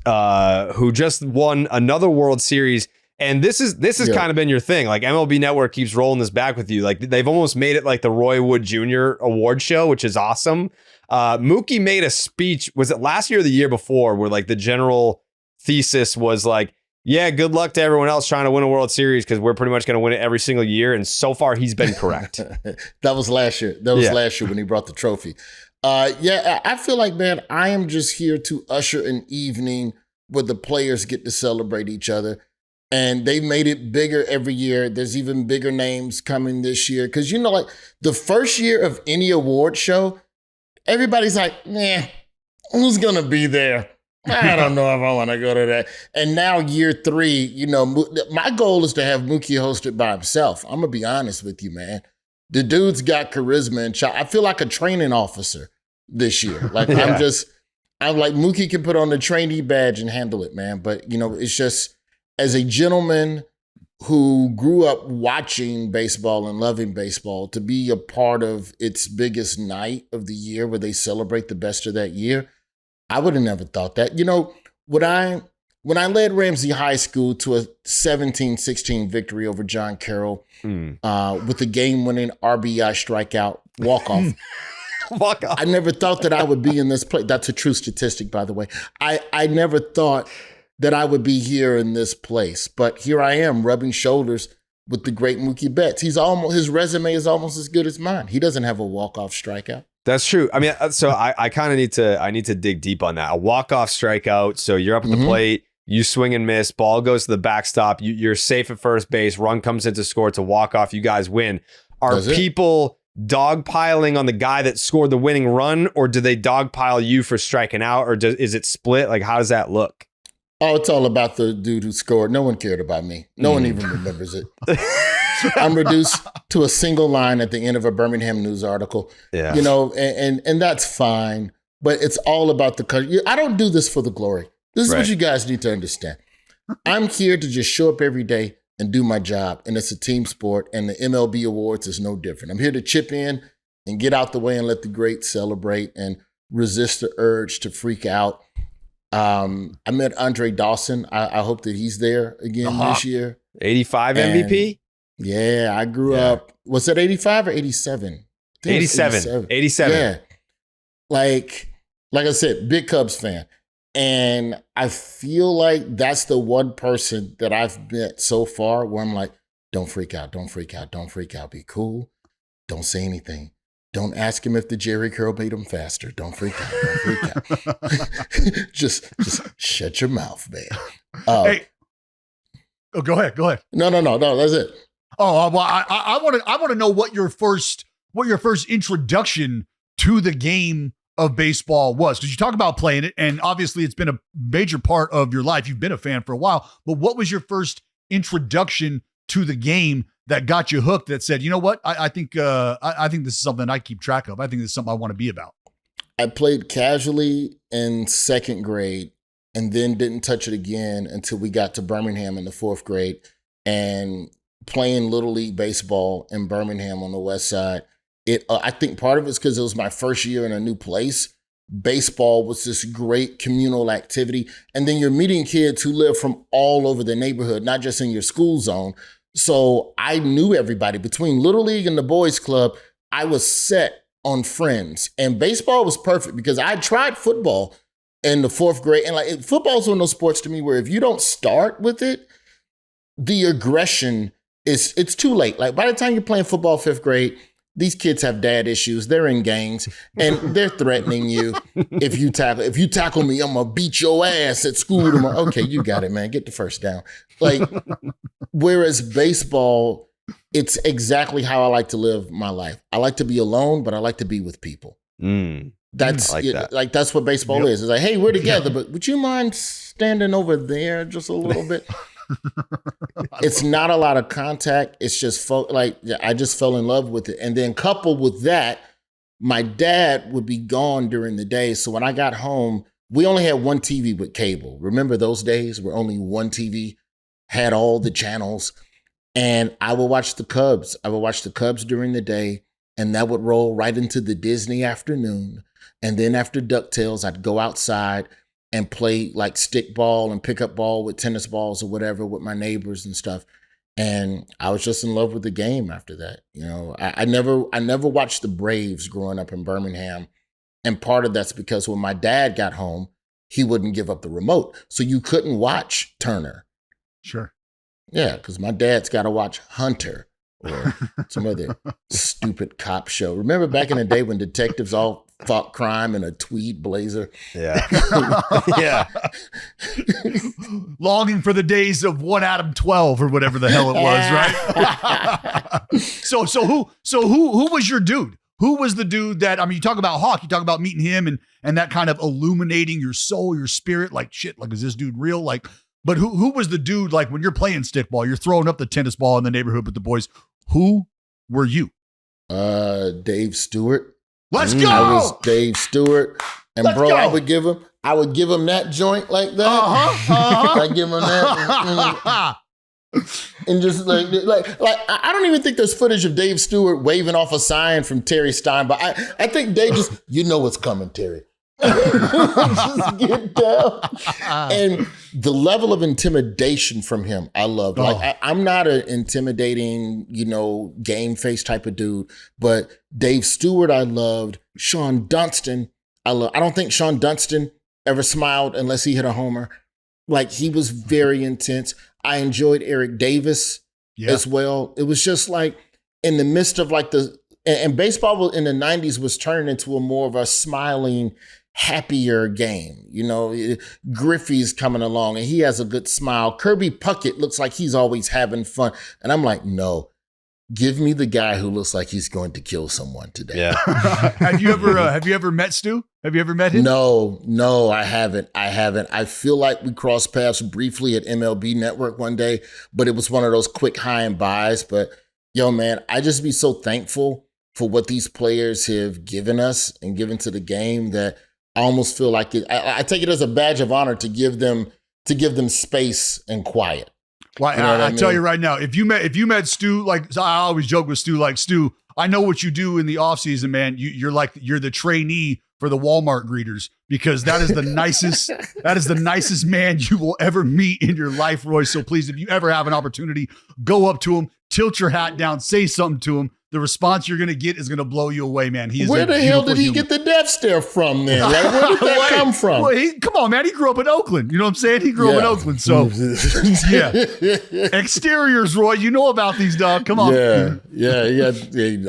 who just won another World Series. And this has kind of been your thing. Like MLB Network keeps rolling this back with you. Like they've almost made it like the Roy Wood Jr. award show, which is awesome. Mookie made a speech, was it last year or the year before, where like the general thesis was like, yeah, good luck to everyone else trying to win a World Series because we're pretty much going to win it every single year. And so far, he's been correct. That was last year. Last year when he brought the trophy. I feel like, man, I am just here to usher an evening where the players get to celebrate each other. And they made it bigger every year. There's even bigger names coming this year. Because, you know, like the first year of any award show, everybody's like, nah, who's going to be there? I don't know if I want to go to that. And now year 3, you know, my goal is to have Mookie hosted by himself. I'm going to be honest with you, man. The dude's got charisma and I feel like a training officer this year. Like Yeah. I'm like, Mookie can put on the trainee badge and handle it, man. But, you know, it's just, as a gentleman who grew up watching baseball and loving baseball, to be a part of its biggest night of the year where they celebrate the best of that year, I would have never thought that. You know, When I led Ramsey High School to a 17-16 victory over John Carroll with a game-winning RBI strikeout walk-off. Walk-off. I never thought that I would be in this place. That's a true statistic, by the way. I never thought that I would be here in this place. But here I am, rubbing shoulders with the great Mookie Betts. His resume is almost as good as mine. He doesn't have a walk-off strikeout. That's true. I mean, so I kind of need to dig deep on that. A walk-off strikeout. So you're up at the plate, you swing and miss, ball goes to the backstop, you're safe at first base, run comes in to score, it's a walk-off, you guys win. Are people dogpiling on the guy that scored the winning run, or do they dogpile you for striking out, or is it split? Like, how does that look? Oh, it's all about the dude who scored. No one cared about me. No one even remembers it. I'm reduced to a single line at the end of a Birmingham News article. Yeah. You know, and that's fine. But it's all about the country. I don't do this for the glory. This is what you guys need to understand. I'm here to just show up every day and do my job. And it's a team sport. And the MLB awards is no different. I'm here to chip in and get out the way and let the greats celebrate and resist the urge to freak out. I met Andre Dawson. I hope that he's there again this year. 85 MVP? Yeah, I grew up. Was it 85 or 87? 87. 87. Yeah. Like I said, big Cubs fan. And I feel like that's the one person that I've met so far where I'm like, don't freak out, don't freak out, don't freak out. Be cool. Don't say anything. Don't ask him if the Jerry curl made him faster. Don't freak out. Don't freak out. just shut your mouth, man. Hey. Oh, go ahead. No. That's it. Oh, well, I want to know what your first introduction to the game of baseball was, because you talk about playing it, and obviously it's been a major part of your life. You've been a fan for a while, but what was your first introduction to the game that got you hooked? That said, you know what, I think this is something I keep track of. I think this is something I want to be about. I played casually in second grade, and then didn't touch it again until we got to Birmingham in the fourth grade, and playing Little League baseball in Birmingham on the west side. I think part of it's because it was my first year in a new place. Baseball was this great communal activity. And then you're meeting kids who live from all over the neighborhood, not just in your school zone. So I knew everybody. Between Little League and the boys club, I was set on friends. And baseball was perfect because I tried football in the fourth grade. And football's one of those sports to me where if you don't start with it, the aggression it's too late. Like by the time you're playing football fifth grade, these kids have dad issues. They're in gangs and they're threatening you. If you tackle me, I'm gonna beat your ass at school tomorrow. Okay, you got it, man. Get the first down. Like, whereas baseball, it's exactly how I like to live my life. I like to be alone, but I like to be with people. That's that's what baseball is. It's like, hey, we're together, but would you mind standing over there just a little bit? It's not a lot of contact. It's just I just fell in love with it. And then coupled with that, my dad would be gone during the day. So when I got home, we only had one TV with cable. Remember those days where only one TV had all the channels? And I would watch the Cubs. I would watch the Cubs during the day, and that would roll right into the Disney afternoon. And then after DuckTales, I'd go outside and play like stick ball and pick up ball with tennis balls or whatever with my neighbors and stuff. And I was just in love with the game after that. You know, I never watched the Braves growing up in Birmingham. And part of that's because when my dad got home, he wouldn't give up the remote. So you couldn't watch Turner. Sure. Yeah, because my dad's got to watch Hunter or some other stupid cop show. Remember back in the day when detectives all fought crime in a tweed blazer? Yeah. Yeah. Longing for the days of 1 Adam 12 or whatever the hell it was, right? So who was your dude? Who was the dude that, I mean, you talk about Hawk, you talk about meeting him and that kind of illuminating your soul, your spirit, like shit, like, is this dude real? Like, but who was the dude, like when you're playing stickball, you're throwing up the tennis ball in the neighborhood with the boys, who were you? Dave Stewart. Let's go. I was Dave Stewart. And Let's bro, go. I would give him that joint like that. I give him that. And just like I don't even think there's footage of Dave Stewart waving off a sign from Terry Stein, but I think Dave just, you know what's coming, Terry. Just get down. And the level of intimidation from him, I loved. Like, I'm not an intimidating, game face type of dude, but Dave Stewart, I loved. Sean Dunston, I don't think Sean Dunston ever smiled unless he hit a homer. Like, he was very intense. I enjoyed Eric Davis as well. It was just like in the midst of like and baseball in the 90s was turning into a more of a smiling, happier game. Griffey's coming along and he has a good smile. Kirby Puckett looks like he's always having fun. And I'm like, no, give me the guy who looks like he's going to kill someone today. Yeah. Have you ever met Stu? Have you ever met him? No, I haven't. I feel like we crossed paths briefly at MLB Network one day, but it was one of those quick high and buys. But yo, man, I just be so thankful for what these players have given us and given to the game that I almost feel like I take it as a badge of honor to give them space and quiet. Well, I tell you right now, if you met Stu, like I always joke with Stu, like Stu, I know what you do in the off season, man. You're the trainee for the Walmart greeters, because that is the nicest man you will ever meet in your life, Roy. So please, if you ever have an opportunity, go up to him, tilt your hat down, say something to him. The response you're going to get is going to blow you away, man. Where the hell did he get the death stare from then? Like, where did that come from? Well, come on, man. He grew up in Oakland. You know what I'm saying? He grew up in Oakland. So, yeah. Exteriors, Roy. You know about these, dog. Come on. Yeah.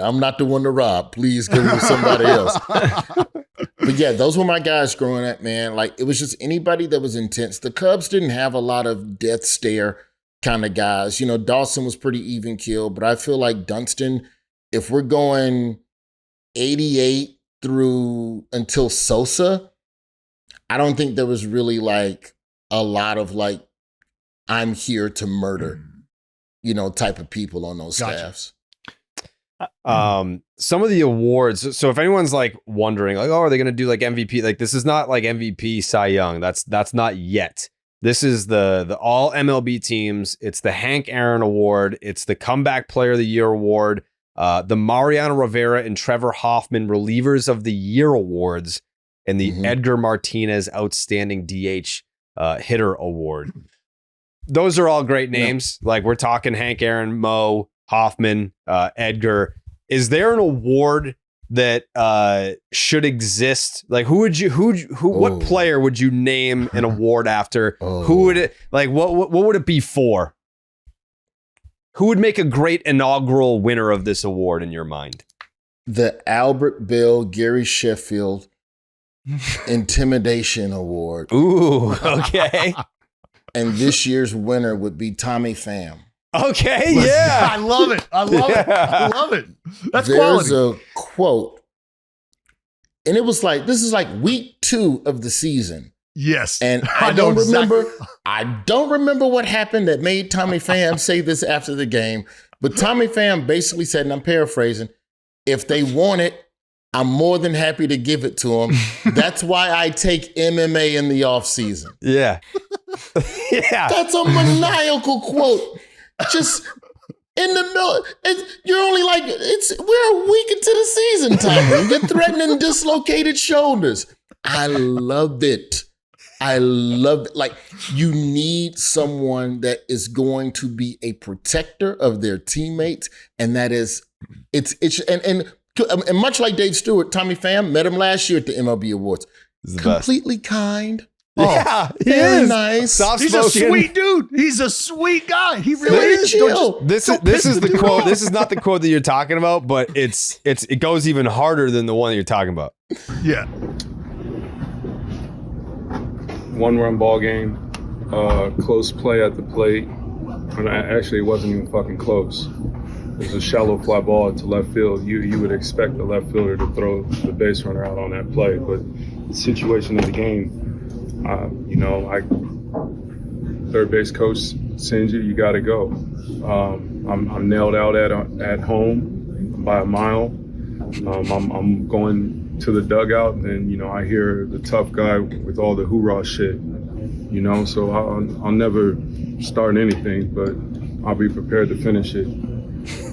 I'm not the one to rob. Please give it to somebody else. But yeah, those were my guys growing up, man. Like, it was just anybody that was intense. The Cubs didn't have a lot of death stare kind of guys. Dawson was pretty even keel, but I feel like Dunston, if we're going 88 through until Sosa, I don't think there was really like a lot of like, I'm here to murder, type of people on those staffs. Some of the awards. So if anyone's like wondering, like, oh, are they going to do like MVP? Like, this is not like MVP Cy Young. That's not yet. This is the all MLB teams. It's the Hank Aaron Award. It's the Comeback Player of the Year Award. The Mariano Rivera and Trevor Hoffman Relievers of the Year Awards, and the Edgar Martinez Outstanding DH Hitter Award. Those are all great names. Yeah. Like, we're talking Hank Aaron, Mo, Hoffman, Edgar. Is there an award that should exist? Like, what player would you name an award after? Who would it, like, what would it be for? Who would make a great inaugural winner of this award in your mind? The Albert Bell Gary Sheffield Intimidation Award. Ooh, okay. And this year's winner would be Tommy Pham. Okay, yeah. I love it. I love it. That's There's quality. There's a quote, and it was like, this is like week 2 of the season. Yes. And I don't remember what happened that made Tommy Pham say this after the game, but Tommy Pham basically said, and I'm paraphrasing, if they want it, I'm more than happy to give it to them. That's why I take MMA in the off season. Yeah. Yeah. That's a maniacal quote. Just in the middle, you're only like, we're a week into the season, Tommy. You're threatening dislocated shoulders. I love it. Like, you need someone that is going to be a protector of their teammates, and that is, and much like Dave Stewart, Tommy Pham, met him last year at the MLB Awards. Completely kind. Yeah, he very is nice. He's a sweet dude. He's a sweet guy. He really is. Chill. This is the quote. This is not the quote that you're talking about, but it goes even harder than the one that you're talking about. Yeah. 1-run ball game, close play at the plate. And actually, it wasn't even fucking close. It was a shallow fly ball to left field. You would expect the left fielder to throw the base runner out on that play, but the situation of the game, third base coach sends you got to go. I'm nailed out at home by a mile. I'm going to the dugout, and I hear the tough guy with all the hoorah shit. So I'll never start anything, but I'll be prepared to finish it.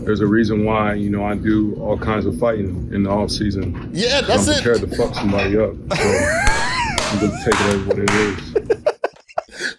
There's a reason why, I do all kinds of fighting in the off season. Yeah, that's I'm prepared to fuck somebody up. So. I'm going to take it as what it is.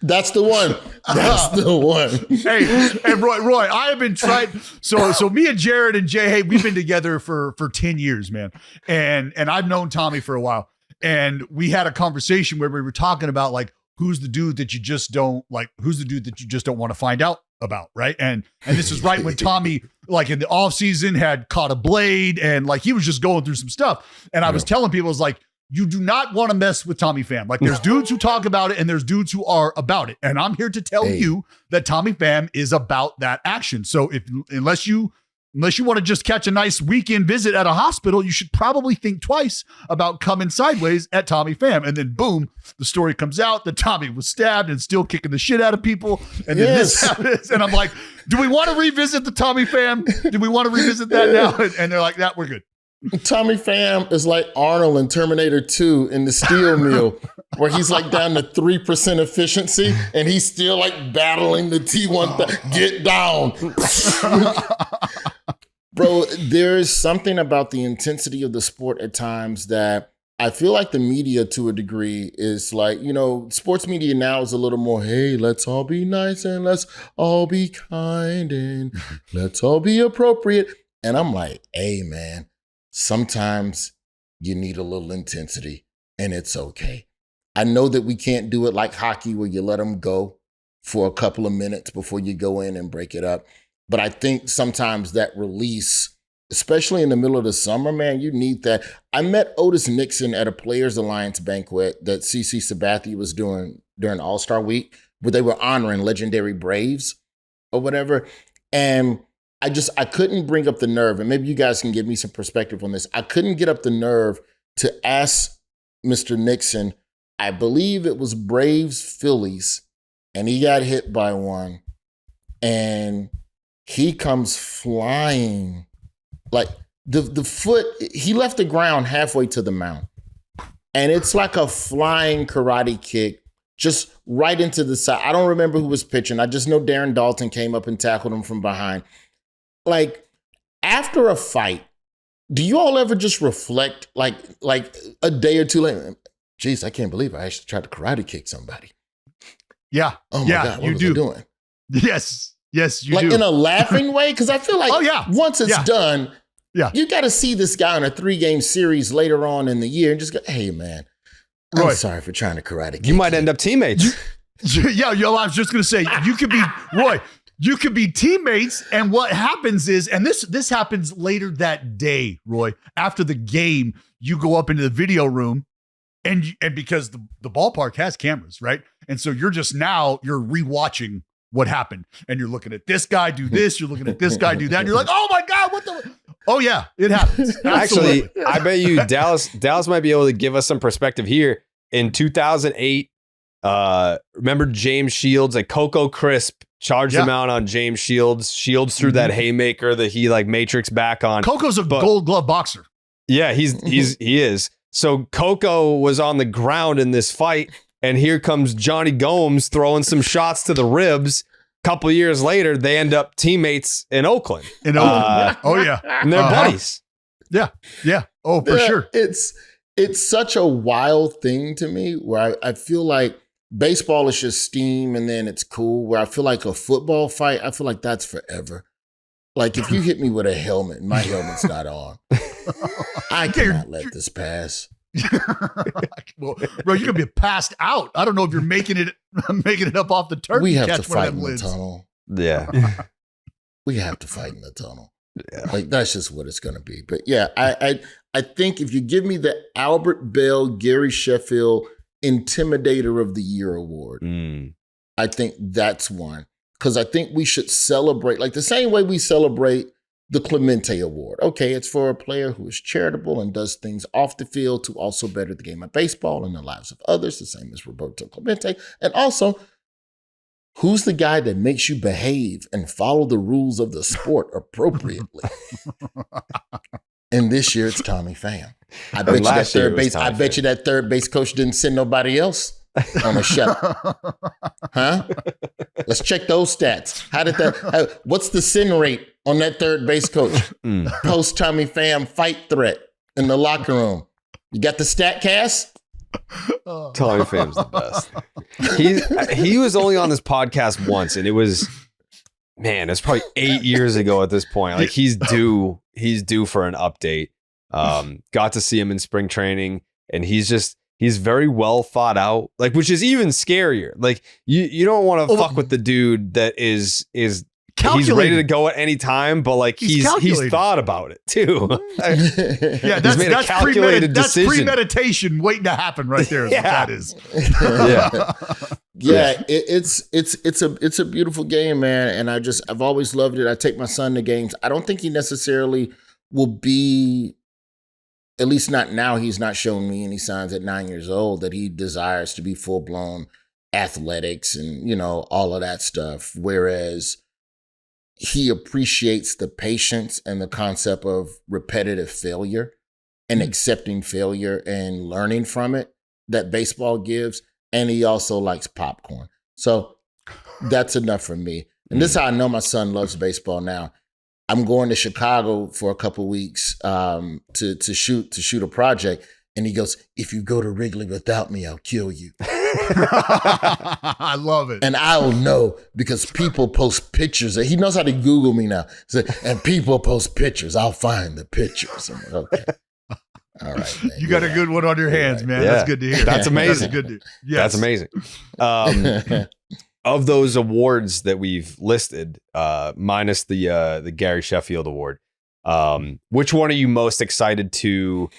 That's the one. That's the one. Hey, Roy, I have been trying. So me and Jared and Jay, hey, we've been together for 10 years, man. And I've known Tommy for a while. And we had a conversation where we were talking about like, who's the dude that you just don't want to find out about, right? And this is right when Tommy, like in the off season, had caught a blade and like he was just going through some stuff. And I was telling people, I was like, you do not want to mess with Tommy Pham. Like there's dudes who talk about it and there's dudes who are about it. And I'm here to tell you that Tommy Pham is about that action. So unless you want to just catch a nice weekend visit at a hospital, you should probably think twice about coming sideways at Tommy Pham. And then boom, the story comes out that Tommy was stabbed and still kicking the shit out of people. And then this happens. And I'm like, do we want to revisit the Tommy Pham? Do we want to revisit that now? And they're like, that we're good. Tommy Pham is like Arnold in Terminator 2 in the steel mill, where he's like down to 3% efficiency and he's still like battling the T-1000. Get down. Bro, there is something about the intensity of the sport at times that I feel like the media to a degree is like, sports media now is a little more, hey, let's all be nice and let's all be kind and let's all be appropriate. And I'm like, hey, man. Sometimes you need a little intensity and it's okay. I know that we can't do it like hockey where you let them go for a couple of minutes before you go in and break it up. But I think sometimes that release, especially in the middle of the summer, man, you need that. I met Otis Nixon at a Players Alliance banquet that CC Sabathia was doing during All-Star Week, where they were honoring legendary Braves or whatever. And I couldn't bring up the nerve, and maybe you guys can give me some perspective on this. I couldn't get up the nerve to ask Mr. Nixon, I believe it was Braves Phillies, and he got hit by one, and he comes flying. Like the foot, he left the ground halfway to the mound. And it's like a flying karate kick, just right into the side. I don't remember who was pitching. I just know Darren Dalton came up and tackled him from behind. Like, after a fight, do you all ever just reflect like a day or two later? Jeez, I can't believe I actually tried to karate kick somebody. Yeah. Oh my God, what was I doing? Yes, you do. Like in a laughing way? Because I feel like once it's done, you got to see this guy in a 3-game series later on in the year and just go, hey, man, I'm sorry for trying to karate kick you. Might end up teammates. I was just going to say, you could be, Roy, you could be teammates, and what happens is, and this happens later that day, Roy, after the game, you go up into the video room, and because the ballpark has cameras, right? And so you're rewatching what happened, and you're looking at this guy do this, you're looking at this guy do that, and you're like, oh my God, what the? Oh yeah, it happens. Actually, I bet you Dallas might be able to give us some perspective here. In 2008, remember James Shields, like Coco Crisp charged him out on James Shields. Shields threw that haymaker that he like matrix back on. Coco's a Gold Glove boxer. Yeah, he is. So Coco was on the ground in this fight, and here comes Johnny Gomes throwing some shots to the ribs. A couple years later, they end up teammates in Oakland. And they're buddies. Yeah. Oh, for sure. It's such a wild thing to me where I feel like baseball is just steam and then it's cool, where I feel like a football fight, I feel like that's forever. Like if you hit me with a helmet and my helmet's not on, I cannot let this pass. Well, bro, you're gonna be passed out. I don't know if you're making it up off the turf. We have to fight in the tunnel. Yeah. We have to fight in the tunnel. Yeah. Like that's just what it's gonna be. But yeah, I think if you give me the Albert Bell, Gary Sheffield Intimidator of the Year award, I think that's one. Because I think we should celebrate, like the same way we celebrate the Clemente Award. Okay, it's for a player who is charitable and does things off the field to also better the game of baseball and the lives of others, the same as Roberto Clemente. And also, who's the guy that makes you behave and follow the rules of the sport appropriately? And this year it's Tommy Pham. I bet you that third base coach didn't send nobody else on a shut. Huh? Let's check those stats. What's the sin rate on that third base coach? Post Tommy Pham fight threat in the locker room. You got the stat cast? Tommy Pham's the best. He was only on this podcast once, and it was, man, it's probably 8 years ago at this point. Like he's due for an update. Got to see him in spring training, and he's very well thought out, like, which is even scarier. Like you don't want to fuck with the dude that is he's ready to go at any time, but like he's thought about it too. Yeah, that's calculated decision. That's premeditation waiting to happen right there. Is what that is. Yeah, it's a beautiful game, man, and I've always loved it. I take my son to games. I don't think he necessarily will be, at least not now. He's not shown me any signs at 9 years old that he desires to be full blown athletics and all of that stuff. Whereas he appreciates the patience and the concept of repetitive failure and accepting failure and learning from it that baseball gives. And he also likes popcorn. So that's enough for me. And this is how I know my son loves baseball now. I'm going to Chicago for a couple weeks to shoot a project. And he goes, "If you go to Wrigley without me, I'll kill you." I love it. And I'll know because people post pictures. He knows how to Google me now. So, and people post pictures. I'll find the pictures. I'm like, okay. All right, man. You got a good one on your hands, man. Yeah. That's good to hear. That's amazing. That's good. Yes. That's amazing. Of those awards that we've listed, minus the Gary Sheffield Award, which one are you most excited to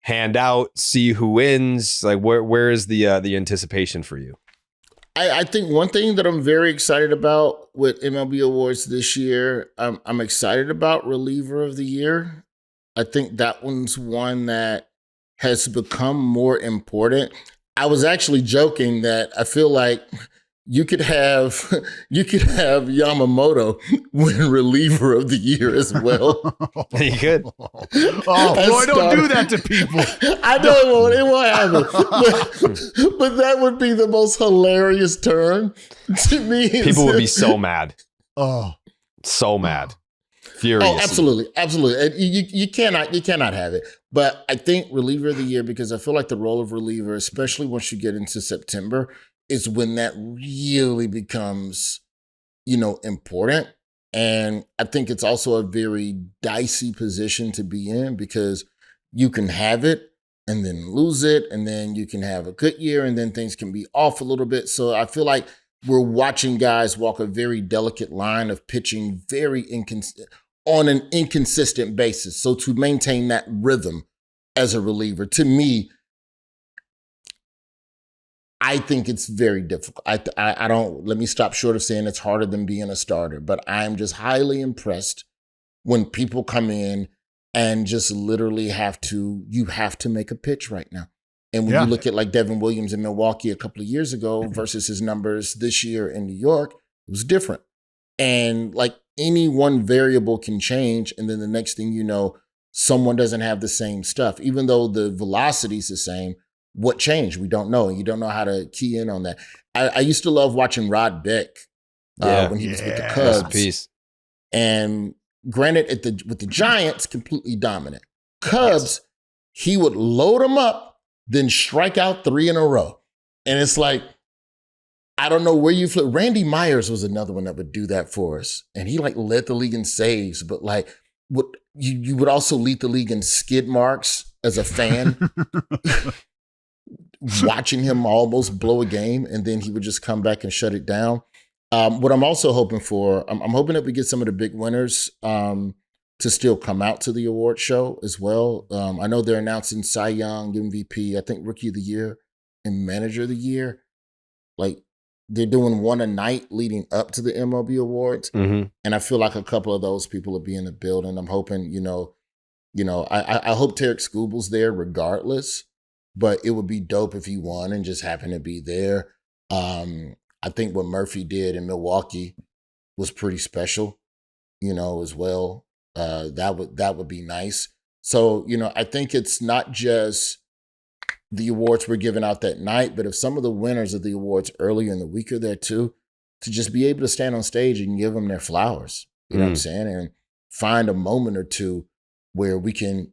hand out, see who wins? Like where is the anticipation for you? I think one thing that I'm very excited about with MLB awards this year, I'm excited about Reliever of the Year. I think that one's one that has become more important. I was actually joking that I feel like you could have Yamamoto win Reliever of the Year as well. You could. Oh, boy, don't do that to people. I know it won't happen. But that would be the most hilarious turn to me. People would be so mad. Oh. So mad. Furious. Oh, absolutely. You cannot have it. But I think Reliever of the Year, because I feel like the role of reliever, especially once you get into September, is when that really becomes, important. And I think it's also a very dicey position to be in because you can have it and then lose it, and then you can have a good year and then things can be off a little bit. So I feel like we're watching guys walk a very delicate line of pitching on an inconsistent basis. So to maintain that rhythm as a reliever, to me, I think it's very difficult. I don't, let me stop short of saying it's harder than being a starter, but I'm just highly impressed when people come in and just literally you have to make a pitch right now. And when you look at like Devin Williams in Milwaukee a couple of years ago versus his numbers this year in New York, it was different. And like any one variable can change. And then the next thing you know, someone doesn't have the same stuff. Even though the velocity is the same, what changed? We don't know. And you don't know how to key in on that. I used to love watching Rod Beck when he was with the Cubs. And granted, with the Giants, completely dominant. Cubs, he would load them up, then strike out 3 in a row. And it's like, I don't know where you flip. Randy Myers was another one that would do that for us. And he like led the league in saves, but like you would also lead the league in skid marks as a fan. Watching him almost blow a game, and then he would just come back and shut it down. What I'm also hoping for, I'm hoping that we get some of the big winners to still come out to the award show as well. I know they're announcing Cy Young, MVP, I think Rookie of the Year, and Manager of the Year. Like, they're doing one a night leading up to the MLB awards. Mm-hmm. And I feel like a couple of those people will be in the building. I'm hoping, I hope Tarek Scooble's there regardless, but it would be dope if he won and just happened to be there. I think what Murphy did in Milwaukee was pretty special, as well. That would be nice. So, I think it's not just the awards we're giving out that night, but if some of the winners of the awards earlier in the week are there too, to just be able to stand on stage and give them their flowers, you know what I'm saying? And find a moment or two where we can,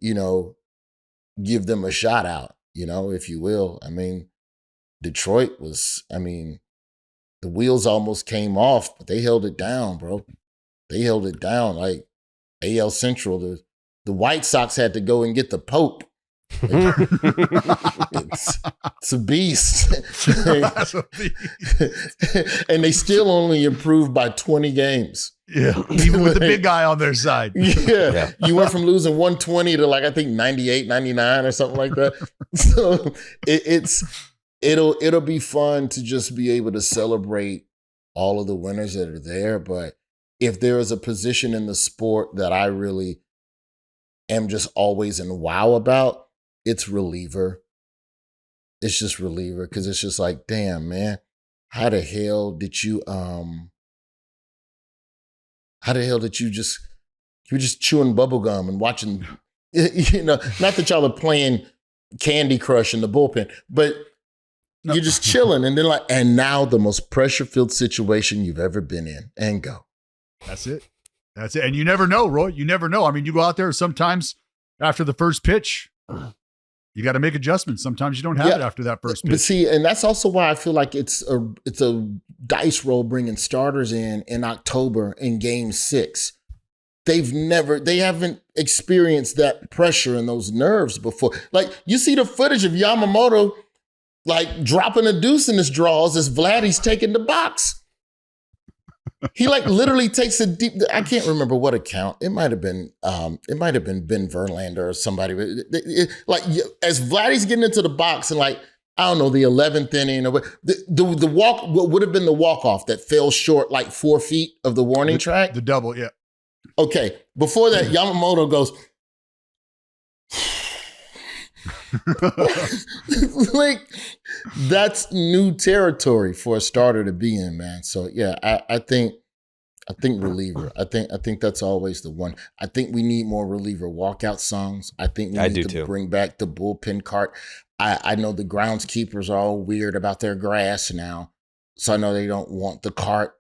give them a shout out if you will. I mean, Detroit was, the wheels almost came off, but they held it down, bro. They held it down. Like AL Central, the White Sox had to go and get the Pope. It's a beast. And they still only improved by 20 games. Yeah, even with the big guy on their side. Yeah. You went from losing 120 to I think 98, 99 or something like that. So it'll be fun to just be able to celebrate all of the winners that are there. But if there is a position in the sport that I really am just always in wow about, it's reliever. It's just reliever, because it's just like, damn, man, how the hell did you you're just chewing bubblegum and watching, not that y'all are playing Candy Crush in the bullpen, but you're just chilling, and then and now the most pressure-filled situation you've ever been in, and go. That's it. And you never know, Roy. You never know. I mean, you go out there sometimes after the first pitch, you got to make adjustments. Sometimes you don't have it after that first pitch. But see, and that's also why I feel like it's a dice roll bringing starters in October in Game 6. They haven't experienced that pressure and those nerves before. Like, you see the footage of Yamamoto dropping a deuce in his draws as Vladdy's taking the box. He literally takes a deep. I can't remember what account. It might have been Ben Verlander or somebody. As Vladdy's getting into the box and I don't know, the 11th inning or the walk, what would have been the walk-off that fell short 4 feet of the warning track. The double, yeah. Okay. Before that, Yamamoto goes. That's new territory for a starter to be in, man. So yeah, I think reliever. I think that's always the one. I think we need more reliever walkout songs. I think we need to bring back the bullpen cart. I know the groundskeepers are all weird about their grass now, so I know they don't want the cart,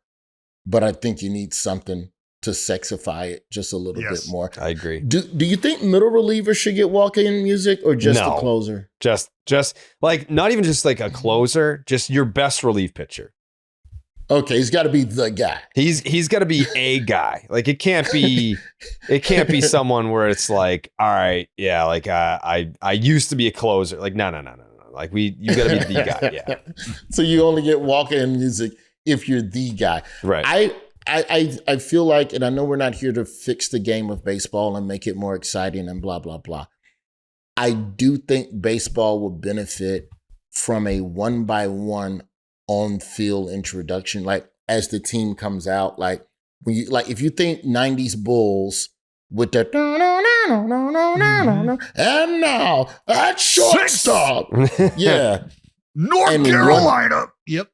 but I think you need something to sexify it just a little bit more. I agree. Do you think middle reliever should get walk-in music or just the closer? Just not even just a closer, just your best relief pitcher. Okay, he's got to be the guy. He's got to be a guy. It can't be someone where it's all right, yeah, I used to be a closer. No. You got to be the guy. Yeah. So you only get walk-in music if you're the guy. Right. I feel like, and I know we're not here to fix the game of baseball and make it more exciting and blah, blah, blah. I do think baseball will benefit from a 1-by-1 on-field introduction. As the team comes out, when you if you think 90s Bulls with the and now at shortstop. Yeah. North Carolina. Yep.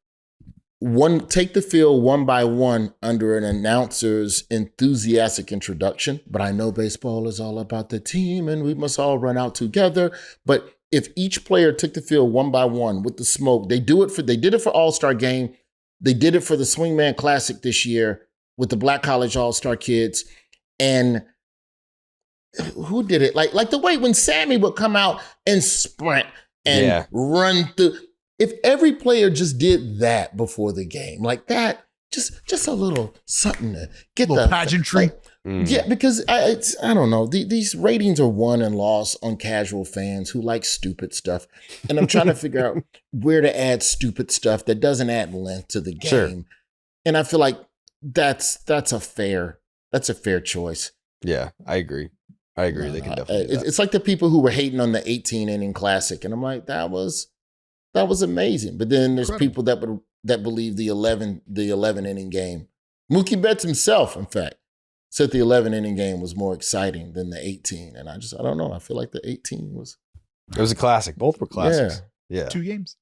Take the field 1-by-1 under an announcer's enthusiastic introduction. But I know baseball is all about the team and we must all run out together. But if each player took the field 1-by-1 with the smoke, they did it for All-Star Game. They did it for the Swingman Classic this year with the Black College All-Star kids. And who did it? Like the way when Sammy would come out and sprint and run through. If every player just did that before the game, like that, just a little something to get the pageantry. Yeah, because I don't know. These ratings are won and lost on casual fans who like stupid stuff, and I'm trying to figure out where to add stupid stuff that doesn't add length to the game. Sure. And I feel like that's a fair choice. Yeah, I agree. They can definitely. Do that. It's like the people who were hating on the 18-inning classic, and I'm like, that was amazing. But then there's people that believe the 11-inning game. Mookie Betts himself, in fact, said the 11-inning game was more exciting than the 18. And I don't know. I feel like the 18 was. It was a classic. Both were classics. Yeah. 2 games.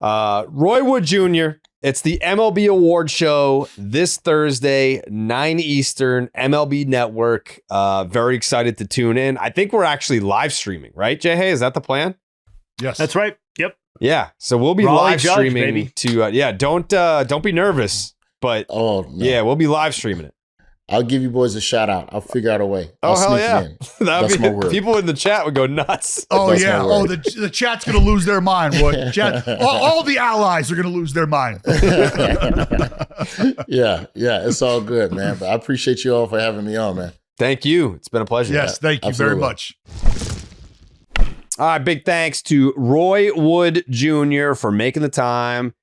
Roy Wood Jr. It's the MLB Award Show this Thursday, 9 Eastern, MLB Network. Very excited to tune in. I think we're actually live streaming, right, Jay Hay? Is that the plan? Yes. That's right. Yep. Yeah. So we'll be Raleigh live Judge, streaming baby. to, don't be nervous, but no. Yeah, we'll be live streaming it. I'll give you boys a shout out. I'll figure out a way. Oh, I'll hell sneak yeah. it in. That's my word. People in the chat would go nuts. Oh, That's yeah. my Oh, word. the chat's going to lose their mind. What? Chat, all the allies are going to lose their mind. Yeah. It's all good, man. But I appreciate you all for having me on, man. Thank you. It's been a pleasure. Yes, thank you Absolutely. very much. All right, big thanks to Roy Wood Jr. for making the time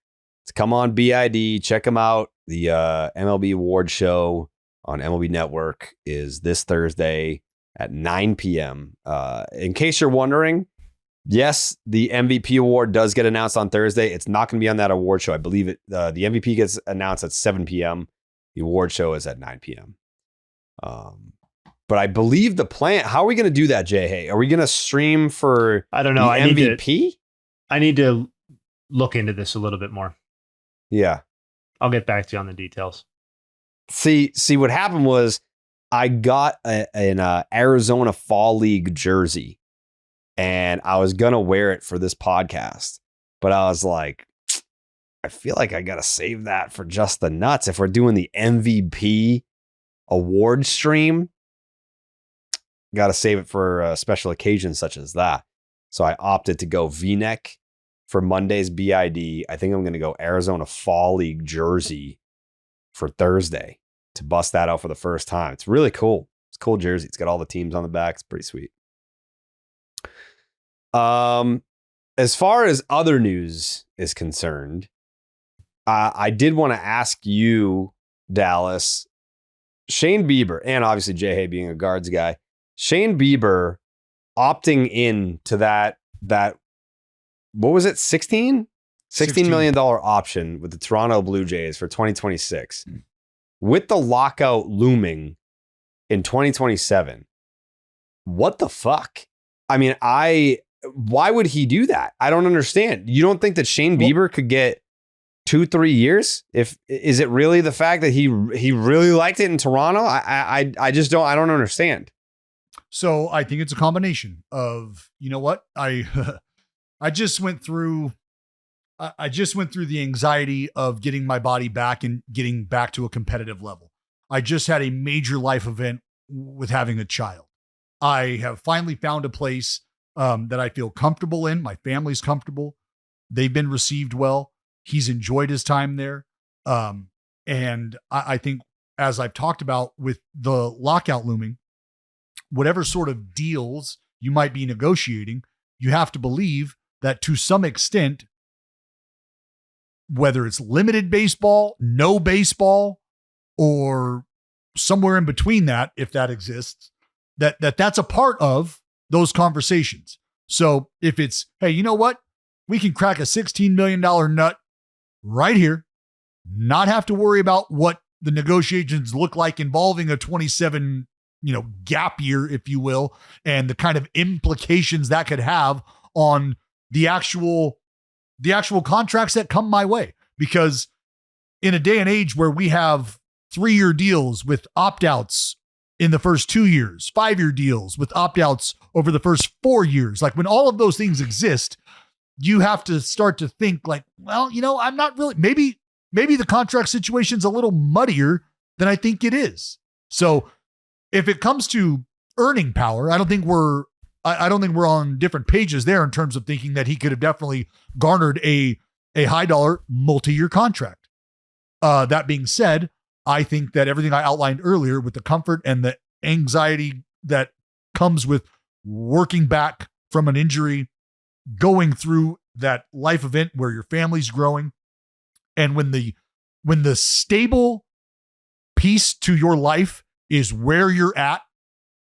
to come on BID. Check him out. The MLB award show on MLB Network is this Thursday at 9 p.m. In case you're wondering, yes, the MVP award does get announced on Thursday. It's not going to be on that award show. I believe it. The MVP gets announced at 7 p.m. The award show is at 9 p.m. But I believe the plan. How are we going to do that, Jay? Hey, are we going to stream for? I don't know. The MVP? I need to look into this a little bit more. Yeah. I'll get back to you on the details. See, what happened was I got an Arizona Fall League jersey, and I was gonna wear it for this podcast, but I was like, I feel like I gotta save that for Just the Nuts if we're doing the MVP award stream. Got to save it for special occasions such as that. So I opted to go V-neck for Monday's BID. I think I'm going to go Arizona Fall League jersey for Thursday to bust that out for the first time. It's really cool. It's a cool jersey. It's got all the teams on the back. It's pretty sweet. As far as other news is concerned, I did want to ask you, Dallas, Shane Bieber, and obviously Jay Hay being a guards guy, Shane Bieber opting in to that what was it, $16 million option with the Toronto Blue Jays for 2026, with the lockout looming in 2027. What the fuck? I mean, why would he do that? I don't understand. You don't think that Shane Bieber could get 2-3 years? Is it really the fact that he really liked it in Toronto? I just don't understand. So I think it's a combination of, you know what? I just went through the anxiety of getting my body back and getting back to a competitive level. I just had a major life event with having a child. I have finally found a place that I feel comfortable in. My family's comfortable. They've been received well. He's enjoyed his time there. And I think, as I've talked about with the lockout looming, whatever sort of deals you might be negotiating, you have to believe that to some extent, whether it's limited baseball, no baseball, or somewhere in between that, if that exists, that's a part of those conversations. So if it's, hey, you know what? We can crack a $16 million nut right here, not have to worry about what the negotiations look like involving a 27, gap year, if you will, and the kind of implications that could have on the actual contracts that come my way. Because in a day and age where we have 3-year deals with opt-outs in the first 2 years, 5-year deals with opt-outs over the first 4 years, like when all of those things exist, you have to start to think like, well, I'm not really, maybe the contract situation's a little muddier than I think it is. So if it comes to earning power, I don't think we're on different pages there in terms of thinking that he could have definitely garnered a high dollar multi-year contract. That being said, I think that everything I outlined earlier with the comfort and the anxiety that comes with working back from an injury, going through that life event where your family's growing, and when the stable piece to your life is where you're at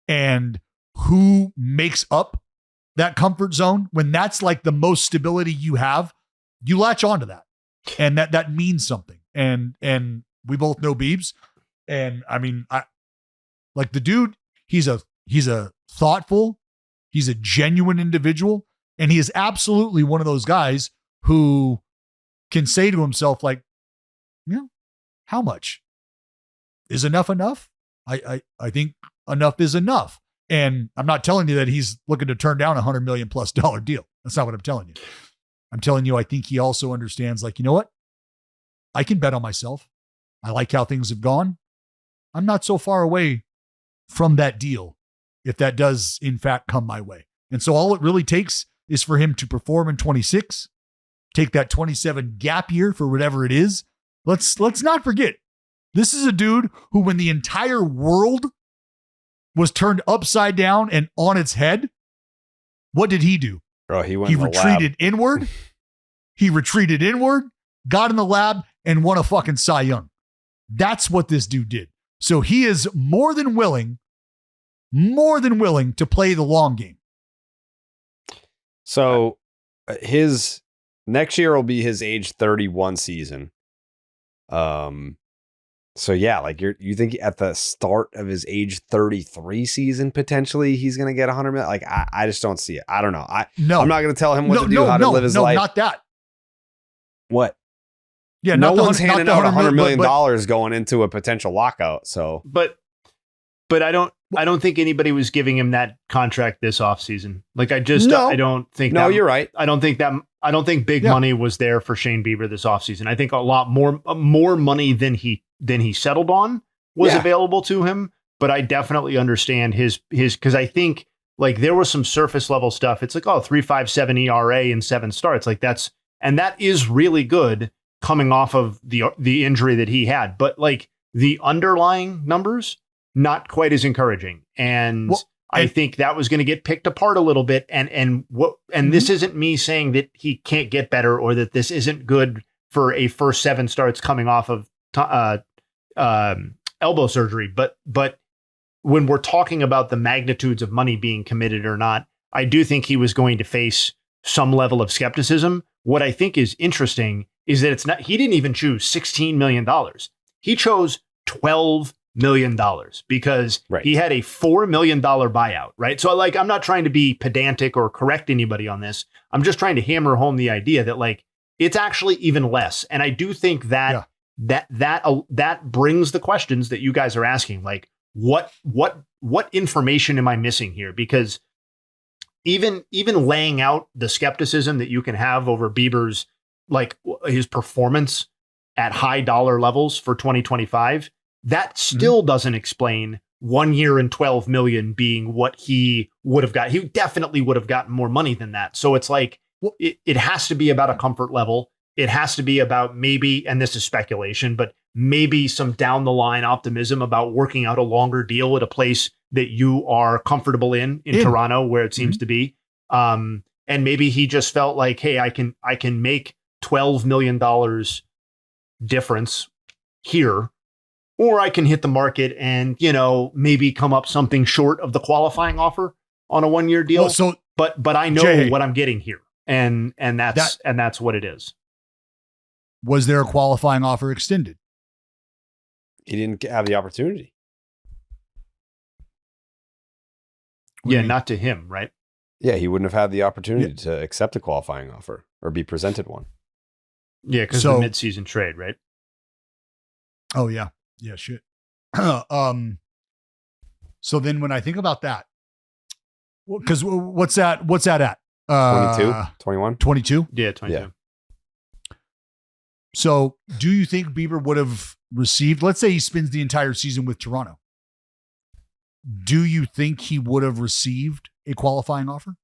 and who makes up that comfort zone, when that's like the most stability you have, you latch onto that. And that means something. And we both know Biebs. And I mean, I like the dude, he's a thoughtful, he's a genuine individual. And he is absolutely one of those guys who can say to himself, like, how much is enough? I think enough is enough. And I'm not telling you that he's looking to turn down $100 million+ deal. That's not what I'm telling you. I'm telling you, I think he also understands, like, you know what? I can bet on myself. I like how things have gone. I'm not so far away from that deal if that does in fact come my way. And so all it really takes is for him to perform in 26, take that 27 gap year for whatever it is. Let's not forget, this is a dude who, when the entire world was turned upside down and on its head, what did he do? Bro, he retreated inward. He retreated inward, got in the lab, and won a fucking Cy Young. That's what this dude did. So he is more than willing to play the long game. So his next year will be his age 31 season. So yeah, like you think at the start of his age 33 season, potentially he's going to get 100 million. Like I just don't see it. I don't know. I'm not going to tell him what to do, how to live his life. Not that. What? Yeah, no one's handing out $100 million going into a potential lockout. So, but I don't think anybody was giving him that contract this offseason. Like I don't think. No, you're right. I don't think big money was there for Shane Bieber this offseason. I think a lot more money than he settled on was available to him. But I definitely understand his because I think like there was some surface level stuff. It's like 3.57 ERA and 7 starts. Like that is really good coming off of the injury that he had. But like the underlying numbers, not quite as encouraging. And I think that was going to get picked apart a little bit. And this isn't me saying that he can't get better or that this isn't good for a first 7 starts coming off of elbow surgery. But when we're talking about the magnitudes of money being committed or not, I do think he was going to face some level of skepticism. What I think is interesting is that he didn't even choose $16 million. He chose $12 million because he had a $4 million buyout, right? So like, I'm not trying to be pedantic or correct anybody on this. I'm just trying to hammer home the idea that like, it's actually even less. And I do think that that brings the questions that you guys are asking. Like, what information am I missing here? Because even laying out the skepticism that you can have over Bieber's, like his performance at high dollar levels for 2025, that still doesn't explain 1 year and 12 million being what he would have got. He definitely would have gotten more money than that. So it's like, it has to be about a comfort level. It has to be about maybe, and this is speculation, but maybe some down the line optimism about working out a longer deal at a place that you are comfortable in Toronto, where it seems to be. And maybe he just felt like, hey, I can make $12 million difference here, or I can hit the market and, maybe come up something short of the qualifying offer on a 1 year deal. But I know what I'm getting here. And that's what it is. Was there a qualifying offer extended? He didn't have the opportunity. Yeah, not to him, right? Yeah, he wouldn't have had the opportunity to accept a qualifying offer or be presented one. Yeah, because of the mid-season trade, right? Oh, yeah. Yeah, shit. So then when I think about that, because what's that at? 22? 21? 22? Yeah, 22. Yeah. So do you think Bieber would have received, let's say he spends the entire season with Toronto. Do you think he would have received a qualifying offer?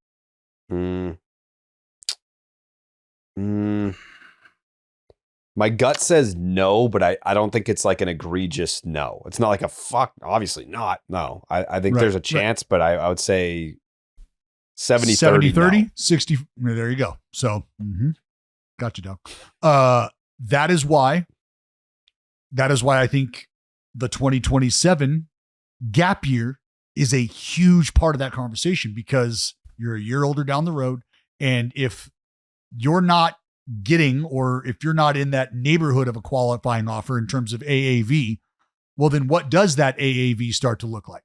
My gut says no, but I don't think it's like an egregious no. It's not like a fuck, obviously not. No, I think there's a chance, but I would say 70-30. 70-30, no. 60. There you go. So, got you, Doug. That is why I think the 2027 gap year is a huge part of that conversation, because you're a year older down the road. And if you're not getting, or if you're not in that neighborhood of a qualifying offer in terms of AAV, well, then what does that AAV start to look like?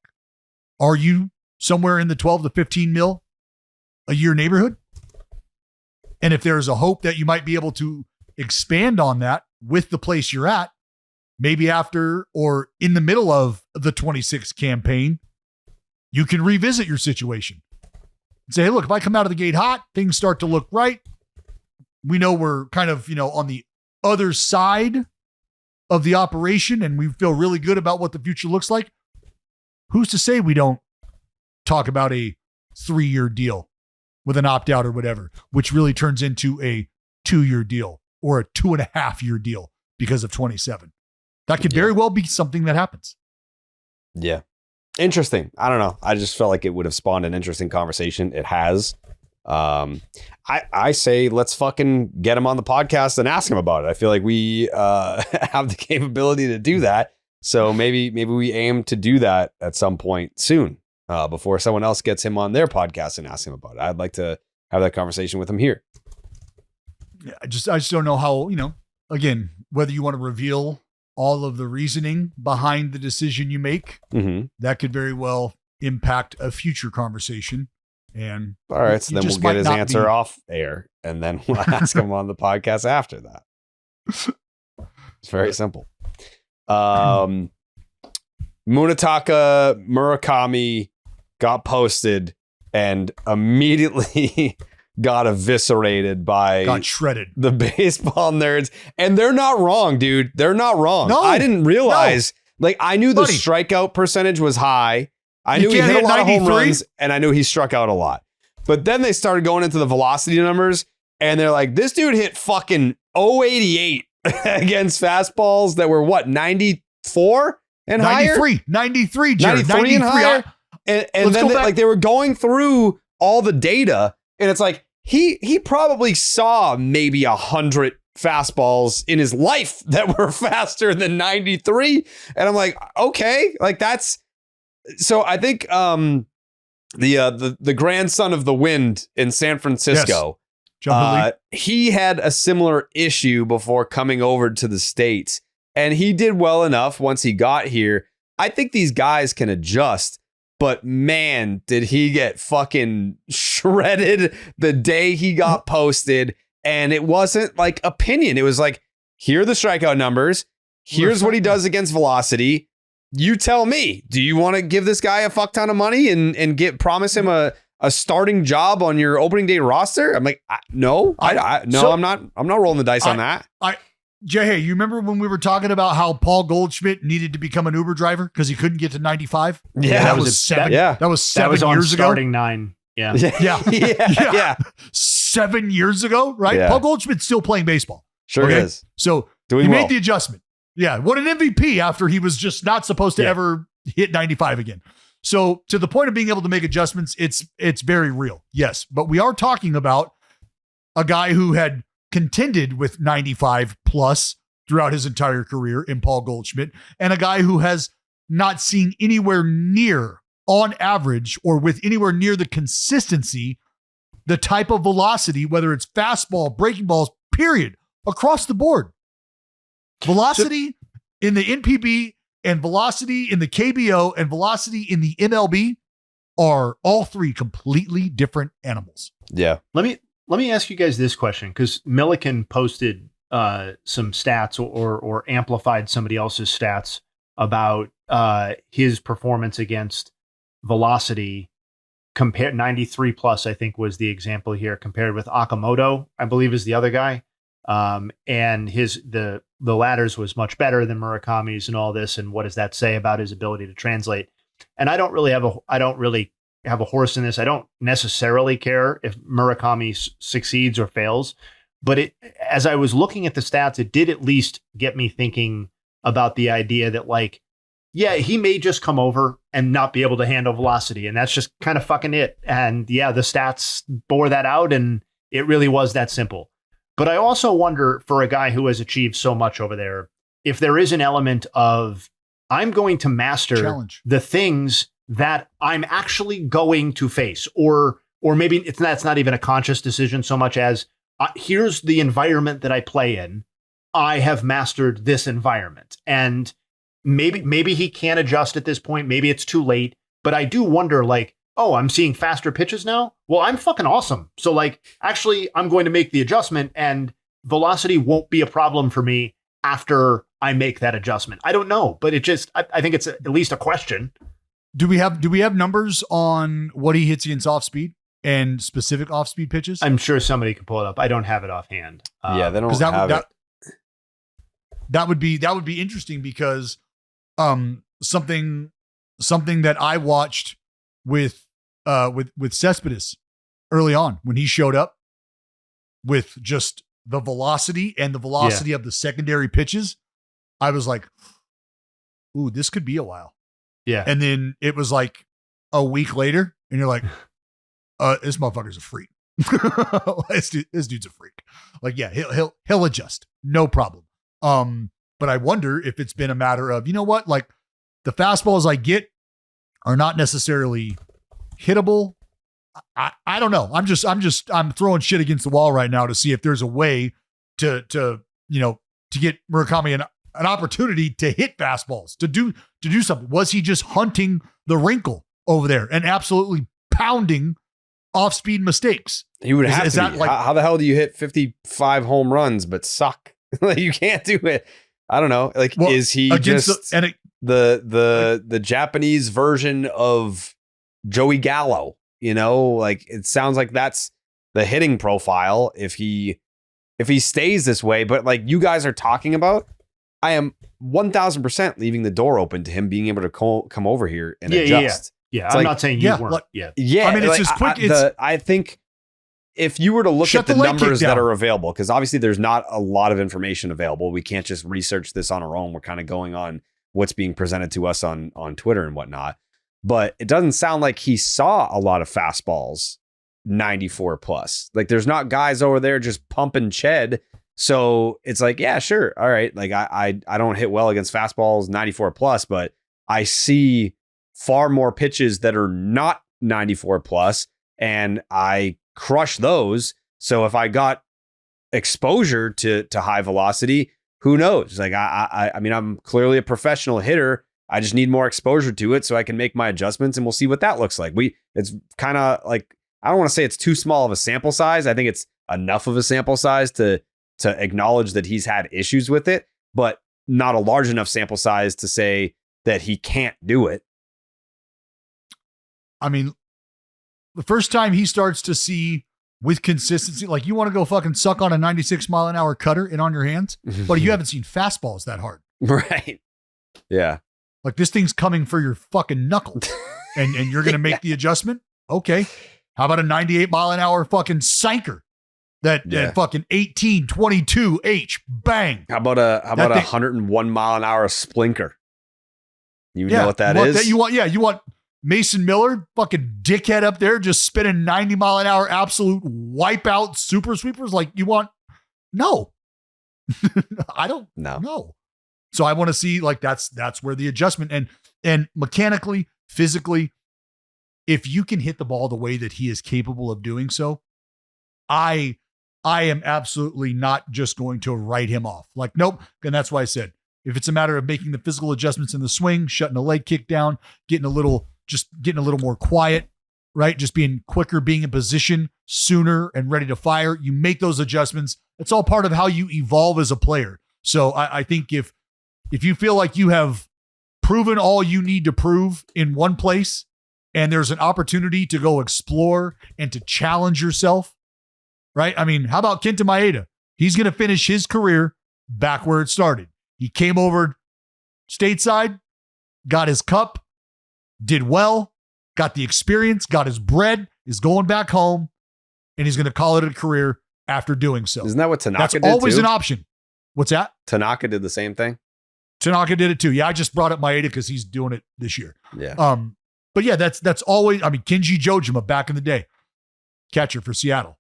Are you somewhere in the 12 to 15 mil a year neighborhood? And if there's a hope that you might be able to expand on that with the place you're at, maybe after or in the middle of the 26 campaign, you can revisit your situation and say, hey, look, if I come out of the gate hot, things start to look right. We know we're kind of, on the other side of the operation and we feel really good about what the future looks like, who's to say we don't talk about a 3-year deal with an opt-out or whatever, which really turns into a 2-year deal or a 2.5-year deal because of 27. That could very well be something that happens. Yeah. Interesting. I don't know. I just felt like it would have spawned an interesting conversation. It has. I say let's fucking get him on the podcast and ask him about it. I feel like we have the capability to do that. So maybe we aim to do that at some point soon before someone else gets him on their podcast and asks him about it. I'd like to have that conversation with him here. Yeah, I just don't know how, again, whether you want to reveal all of the reasoning behind the decision you make, that could very well impact a future conversation. And all right, so then we'll get his answer off air and then we'll ask him on the podcast after that. It's very simple. Munetaka Murakami got posted and immediately got eviscerated got shredded. The baseball nerds. And they're not wrong, dude. They're not wrong. No, I didn't realize, I knew the strikeout percentage was high. I knew he hit a lot of home runs and I knew he struck out a lot. But then they started going into the velocity numbers and they're like, this dude hit fucking 088 against fastballs that were 94 and 93, higher? 93, Jared. 93 and higher. And then they were going through all the data and it's like, he probably saw maybe 100 fastballs in his life that were faster than 93. And I'm like, okay, that's, so I think the grandson of the wind in San Francisco, he had a similar issue before coming over to the States. And he did well enough once he got here. I think these guys can adjust. But man, did he get fucking shredded the day he got posted. And it wasn't like opinion. It was like, here are the strikeout numbers. Here's what he does against velocity. You tell me, do you want to give this guy a fuck ton of money and promise him a starting job on your opening day roster? I'm like, no, I'm not rolling the dice on that. Jay, hey, you remember when we were talking about how Paul Goldschmidt needed to become an Uber driver because he couldn't get to 95? Yeah, that was 7 years ago. Starting 9. Yeah. Yeah. 7 years ago, right? Yeah. Paul Goldschmidt's still playing baseball. Sure is. So he made the adjustment. Yeah. What an MVP after he was just not supposed to ever hit 95 again. So to the point of being able to make adjustments, it's very real. Yes. But we are talking about a guy who had contended with 95 plus throughout his entire career in Paul Goldschmidt, and a guy who has not seen anywhere near on average or with anywhere near the consistency, the type of velocity, whether it's fastball, breaking balls, period, across the board. Velocity in the NPB and velocity in the KBO and velocity in the MLB are all three completely different animals. Yeah. Let me ask you guys this question, because Milliken posted some stats or amplified somebody else's stats about his performance against velocity. Compared 93 plus, I think was the example here, compared with Okamoto, I believe is the other guy. And the latter's was much better than Murakami's and all this. And what does that say about his ability to translate? And I don't really have a horse in this. I don't necessarily care if Murakami succeeds or fails, but as I was looking at the stats, it did at least get me thinking about the idea that he may just come over and not be able to handle velocity. And that's just kind of fucking it. And the stats bore that out. And it really was that simple. But I also wonder, for a guy who has achieved so much over there, if there is an element of, I'm going to master the things that I'm actually going to face, or maybe that's not even a conscious decision so much as here's the environment that I play in. I have mastered this environment, and maybe he can't adjust at this point. Maybe it's too late, but I do wonder, I'm seeing faster pitches now. Well, I'm fucking awesome. So actually I'm going to make the adjustment and velocity won't be a problem for me after I make that adjustment. I don't know, but I think it's at least a question. Do we have numbers on what he hits against off speed and specific off speed pitches? I'm sure somebody could pull it up. I don't have it offhand. They don't have it. that would be interesting because something that I watched with Cespedes early on when he showed up with just the velocity and the velocity of the secondary pitches, I was like, ooh, this could be a while. Yeah. And then it was like a week later and you're like, this motherfucker's a freak. this dude's a freak. Like, yeah, he'll adjust. No problem. But I wonder if it's been a matter of, you know what, like the fastballs I get are not necessarily hittable. I don't know. I'm throwing shit against the wall right now to see if there's a way to get Murakami an opportunity to hit fastballs, to do something. Was he just hunting the wrinkle over there and absolutely pounding off-speed mistakes? He would have to be. Like, how the hell do you hit 55 home runs but suck? Like, you can't do it. I don't know. Like, well, is he just the Japanese version of Joey Gallo? You know, like, it sounds like that's the hitting profile if he stays this way. But like you guys are talking about, I am 1000% leaving the door open to him being able to come over here and adjust. Yeah, I'm not saying you weren't. Yeah, I mean, it's just quick. I think if you were to look at the numbers that are available, because obviously there's not a lot of information available. We can't just research this on our own. We're kind of going on what's being presented to us on Twitter and whatnot. But it doesn't sound like he saw a lot of fastballs 94 plus. Like, there's not guys over there just pumping Ched. So it's like, yeah, sure. All right. Like, I don't hit well against fastballs 94 plus, but I see far more pitches that are not 94 plus, and I crush those. So if I got exposure to high velocity, who knows? Like, I mean, I'm clearly a professional hitter. I just need more exposure to it so I can make my adjustments, and we'll see what that looks like. It's kind of like, I don't want to say it's too small of a sample size. I think it's enough of a sample size to acknowledge that he's had issues with it, but not a large enough sample size to say that he can't do it. I mean, the first time he starts to see with consistency, like, you want to go fucking suck on a 96 mile an hour cutter and on your hands, but you haven't seen fastballs that hard. Right. Yeah. Like, this thing's coming for your fucking knuckles and you're going to make the adjustment. Okay. How about a 98 mile an hour fucking sinker that fucking 1822 H bang? How about a 101 mile an hour splinker? You know what that is? You want Mason Miller, fucking dickhead up there, just spinning 90 mile an hour absolute wipeout super sweepers. Like, you want? No, I don't know. So I want to see, like, that's where the adjustment and mechanically, physically, if you can hit the ball the way that he is capable of doing so, I am absolutely not just going to write him off. Like, nope. And that's why I said, if it's a matter of making the physical adjustments in the swing, shutting a leg kick down, getting a little more quiet, right? Just being quicker, being in position sooner and ready to fire. You make those adjustments. It's all part of how you evolve as a player. So I think if you feel like you have proven all you need to prove in one place and there's an opportunity to go explore and to challenge yourself, right? I mean, how about Kenta Maeda? He's going to finish his career back where it started. He came over stateside, got his cup, did well, got the experience, got his bread, is going back home, and he's going to call it a career after doing so. Isn't that what Tanaka did? That's always an option. What's that? Tanaka did the same thing. Tanaka did it too. Yeah, I just brought up Maeda because he's doing it this year. Yeah. But yeah, that's always, I mean, Kenji Jojima back in the day, catcher for Seattle,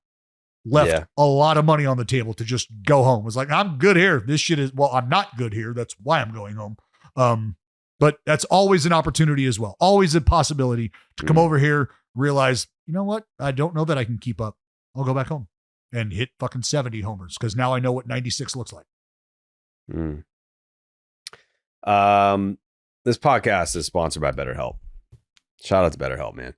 left a lot of money on the table to just go home. Was like, I'm good here. This shit is, well, I'm not good here. That's why I'm going home. But that's always an opportunity as well. Always a possibility to come over here, realize, you know what? I don't know that I can keep up. I'll go back home and hit fucking 70 homers because now I know what 96 looks like. This podcast is sponsored by BetterHelp. Shout out to BetterHelp, man.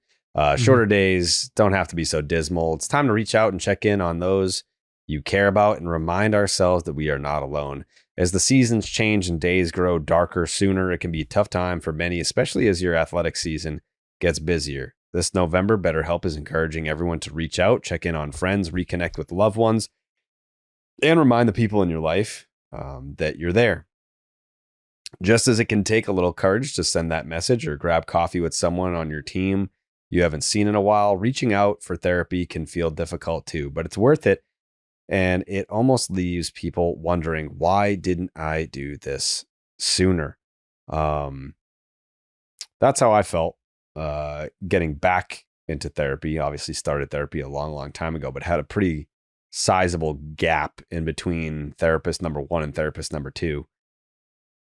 Shorter days don't have to be so dismal. It's time to reach out and check in on those you care about and remind ourselves that we are not alone. As the seasons change and days grow darker sooner, it can be a tough time for many, especially as your athletic season gets busier. This November, BetterHelp is encouraging everyone to reach out, check in on friends, reconnect with loved ones, and remind the people in your life that you're there. Just as it can take a little courage to send that message or grab coffee with someone on your team you haven't seen in a while, reaching out for therapy can feel difficult too, but it's worth it. And it almost leaves people wondering, why didn't I do this sooner? That's how I felt getting back into therapy. Obviously started therapy a long, long time ago, but had a pretty sizable gap in between therapist number 1 and therapist number 2.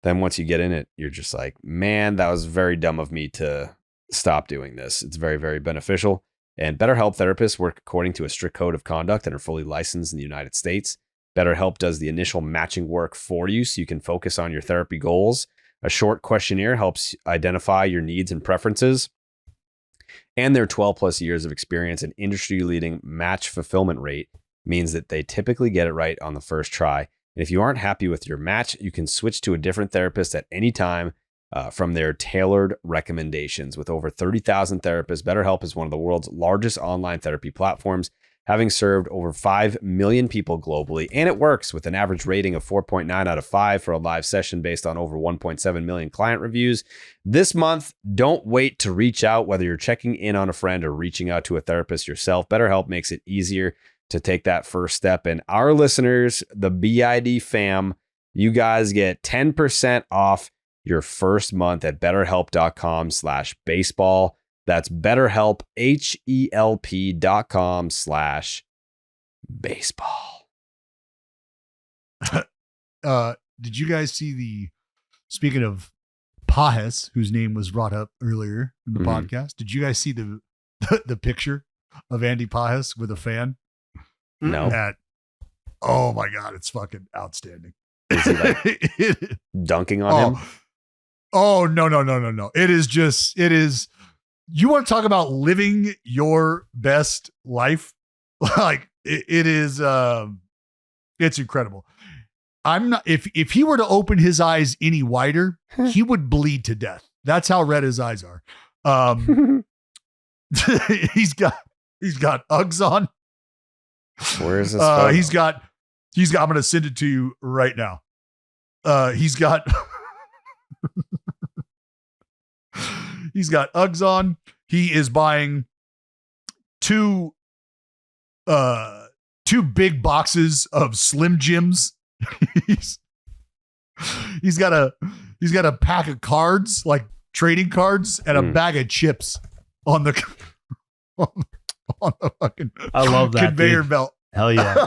Then once you get in it, you're just like, man, that was very dumb of me to stop doing this. It's very, very beneficial. And BetterHelp therapists work according to a strict code of conduct and are fully licensed in the United States. BetterHelp does the initial matching work for you so you can focus on your therapy goals. A short questionnaire helps identify your needs and preferences. And their 12 plus years of experience and industry-leading match fulfillment rate means that they typically get it right on the first try. And if you aren't happy with your match, you can switch to a different therapist at any time from their tailored recommendations. With over 30,000 therapists, BetterHelp is one of the world's largest online therapy platforms, having served over 5 million people globally. And it works with an average rating of 4.9 out of 5 for a live session based on over 1.7 million client reviews. This month, don't wait to reach out, whether you're checking in on a friend or reaching out to a therapist yourself. BetterHelp makes it easier to take that first step. And our listeners, the BID fam, you guys get 10% off your first month at betterhelp.com/baseball. That's BetterHelp, HELP.com/baseball. Did you guys see speaking of Pajes, whose name was brought up earlier in the podcast, did you guys see the picture of Andy Pajes with a fan? No. Oh my God, it's fucking outstanding. Is he like dunking on him? Oh, no. It is, you want to talk about living your best life? Like it is, it's incredible. If he were to open his eyes any wider, he would bleed to death. That's how red his eyes are. He's got Uggs on. Where is this? He's got, I'm going to send it to you right now. He's got Uggs on. He is buying two big boxes of Slim Jims. he's got a pack of cards, like trading cards, and a bag of chips on the fucking I love that conveyor belt. Hell yeah.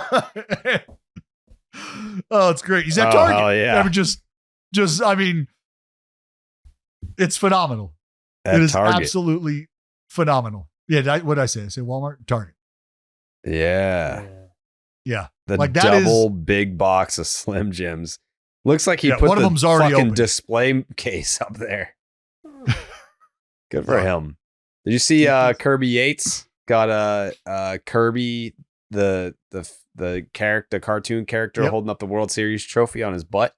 Oh, it's great. He's at Target. Hell yeah. I mean, I mean, it's phenomenal. At it is Target. absolutely phenomenal. Yeah. What did I say? I said Walmart, Target. Yeah. Yeah. The like that double big box of Slim Jims. Looks like he put one of the them's already fucking open. display case up there. Good for him. Did you see Kirby Yates got a Kirby the cartoon character holding up the World Series trophy on his butt?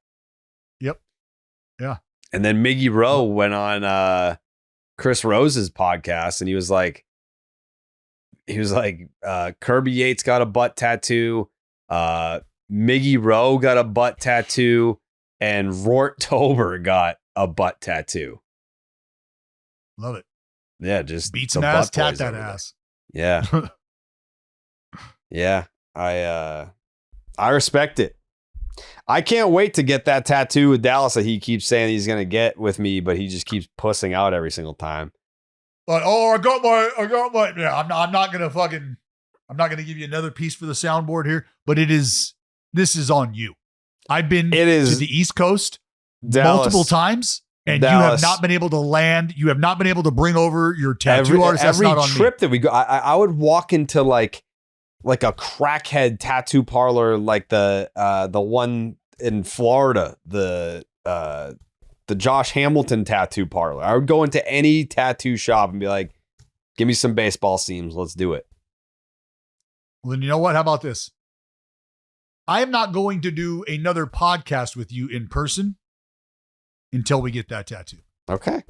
Yep. Yeah. And then Miggy Rowe went on Chris Rose's podcast, and he was like, Kirby Yates got a butt tattoo, Miggy Rowe got a butt tattoo, and Rort Tober got a butt tattoo. Love it. Yeah, just beats the an ass, butt tat boys that over there. ass. Yeah. Yeah. I respect it. I can't wait to get that tattoo with Dallas that he keeps saying he's going to get with me, but he just keeps pussing out every single time. But I got my. Yeah, I'm not gonna give you another piece for the soundboard here. But this is on you. I've been to the East Coast multiple times, and you have not been able to land. You have not been able to bring over your tattoo artist. That's not on me. Every trip that we go, I would walk into like a crackhead tattoo parlor, like the one in Florida, the Josh Hamilton tattoo parlor. I would go into any tattoo shop and be like, give me some baseball seams. Let's do it. Well, then you know what? How about this? I am not going to do another podcast with you in person until we get that tattoo. Okay.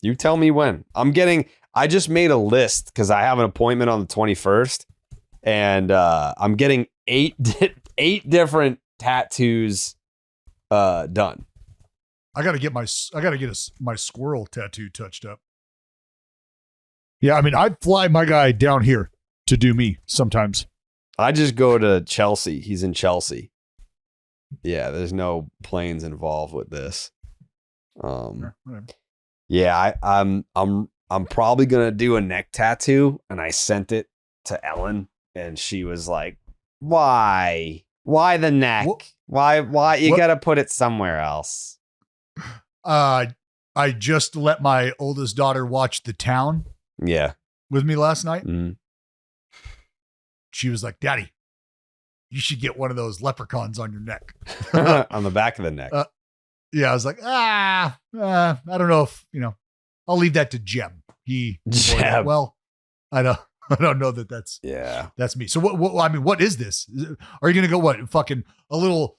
You tell me when. I just made a list because I have an appointment on the 21st, and I'm getting eight different tattoos done. I gotta get my squirrel tattoo touched up. Yeah, I mean, I'd fly my guy down here to do me sometimes. I just go to Chelsea. He's in Chelsea. Yeah, there's no planes involved with this. Yeah, I'm probably gonna do a neck tattoo, and I sent it to Ellen, and she was like, "Why? Why the neck? Why? You gotta put it somewhere else." I just let my oldest daughter watch The Town. Yeah, with me last night. Mm-hmm. She was like, "Daddy, you should get one of those leprechauns on your neck." On the back of the neck. Yeah, I was like, I don't know if, I'll leave that to Jem. Jem. Well, I don't know that that's me. So what is this? Are you going to go fucking a little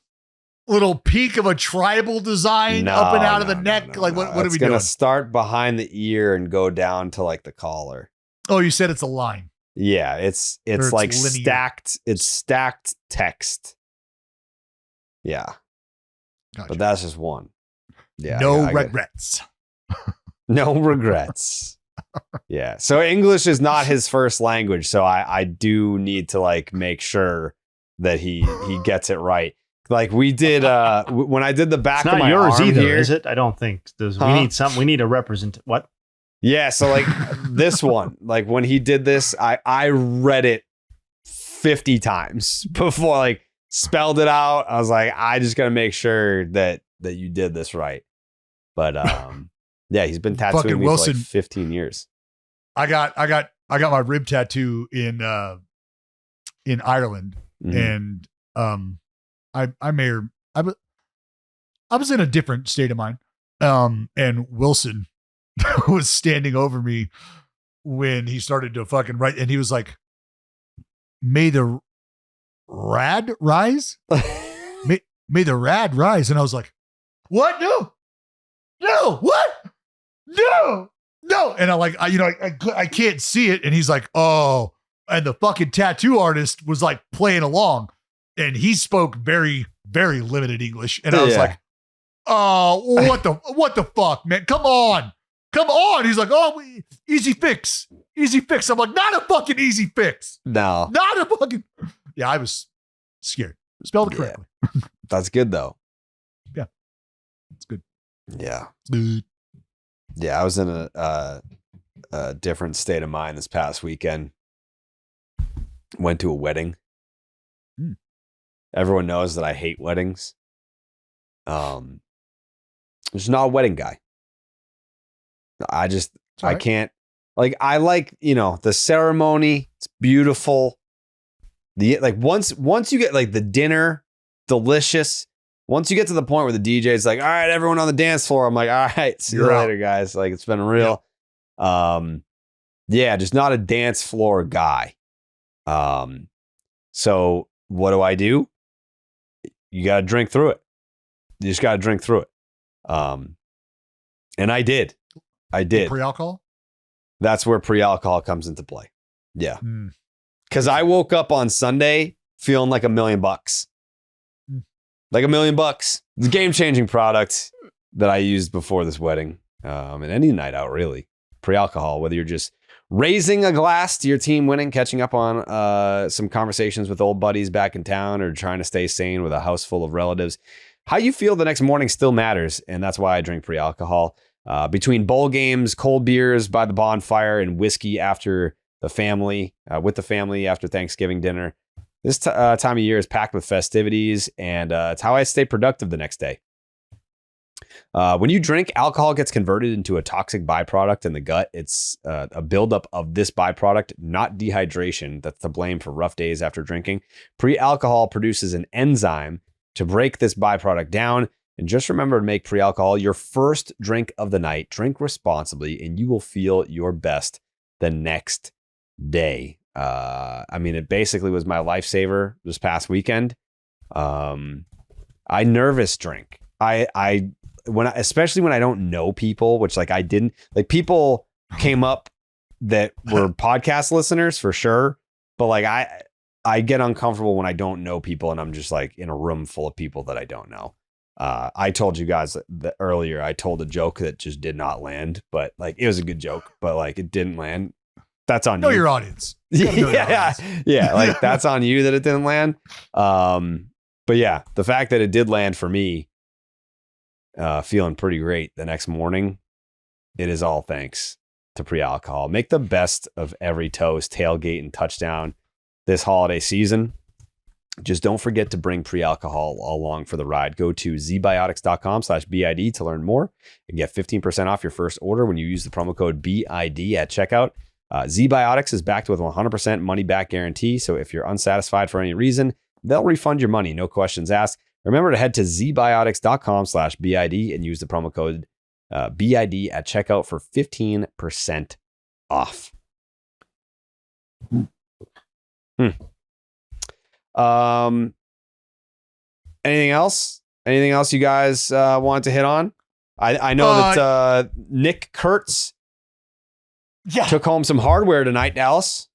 peak of a tribal design up and out of the neck? What are we doing? It's going to start behind the ear and go down to like the collar. Oh, you said it's a line. Yeah, it's like linear. Stacked. It's stacked text. Yeah. Gotcha. But that's just one. Yeah. No regrets. No regrets. Yeah. So English is not his first language. So I do need to like make sure that he gets it right. Like we did when I did the back of my arm. It's not yours either, is it? I don't think. We need a represent. What? Yeah. So like this one, like when he did this, I read it 50 times before, like spelled it out. I was like, I just got to make sure that you did this right. But yeah, he's been tattooing me for like 15 years. I got my rib tattoo in Ireland, and I was in a different state of mind. And Wilson was standing over me when he started to fucking write, and he was like, "May the rad rise." May the rad rise. And I was like, "What? No, what? No. And I can't see it. And he's like, "Oh," and the fucking tattoo artist was like playing along, and he spoke very, very limited English. And I was like, "Oh, what the fuck, man? Come on. He's like, "Oh, easy fix. I'm like, "Not a fucking easy fix. No, not a fucking." Yeah, I was scared. Spelled it correctly. That's good though. Yeah, it's good. Yeah. Yeah, I was in a different state of mind this past weekend. Went to a wedding. Everyone knows that I hate weddings. Just not a wedding guy. I can't, like, I like, the ceremony. It's beautiful. Once you get like the dinner, delicious. Once you get to the point where the DJ is like, "All right, everyone on the dance floor," I'm like, "All right, see you later, guys." Like, it's been real. Yeah, just not a dance floor guy. So what do? You got to drink through it. You just got to drink through it. And I did. Pre-alcohol? That's where pre-alcohol comes into play. Yeah. Because I woke up on Sunday feeling like $1 million. Like $1 million. It's a game-changing product that I used before this wedding. And any night out, really. Pre-alcohol, whether you're just raising a glass to your team winning, catching up on some conversations with old buddies back in town, or trying to stay sane with a house full of relatives. How you feel the next morning still matters, and that's why I drink pre-alcohol. Between bowl games, cold beers by the bonfire, and whiskey after the family, with the family after Thanksgiving dinner. This time of year is packed with festivities, and it's how I stay productive the next day. When you drink, alcohol gets converted into a toxic byproduct in the gut. It's a buildup of this byproduct, not dehydration, that's to blame for rough days after drinking. Pre-alcohol produces an enzyme to break this byproduct down. And just remember to make pre-alcohol your first drink of the night. Drink responsibly, and you will feel your best the next day. It basically was my lifesaver this past weekend. I nervous drink. Especially when I don't know people, which like I didn't, like people came up that were podcast listeners for sure. But like I get uncomfortable when I don't know people and I'm just like in a room full of people that I don't know. I told you guys that earlier, I told a joke that just did not land, but like it was a good joke, but like it didn't land. That's on know you. your audience. You gotta know your audience. Yeah. Like that's on you that it didn't land. But yeah, the fact that it did land for me, feeling pretty great the next morning, it is all thanks to pre-alcohol. Make the best of every toast, tailgate, and touchdown this holiday season. Just don't forget to bring pre-alcohol along for the ride. Go to zbiotics.com/BID to learn more and get 15% off your first order when you use the promo code BID at checkout. ZBiotics is backed with 100% money back guarantee. So if you're unsatisfied for any reason, they'll refund your money. No questions asked. Remember to head to zbiotics.com/BID and use the promo code BID at checkout for 15% off. Anything else? Anything else you guys want to hit on? I know that Nick Kurtz took home some hardware tonight, Dallas.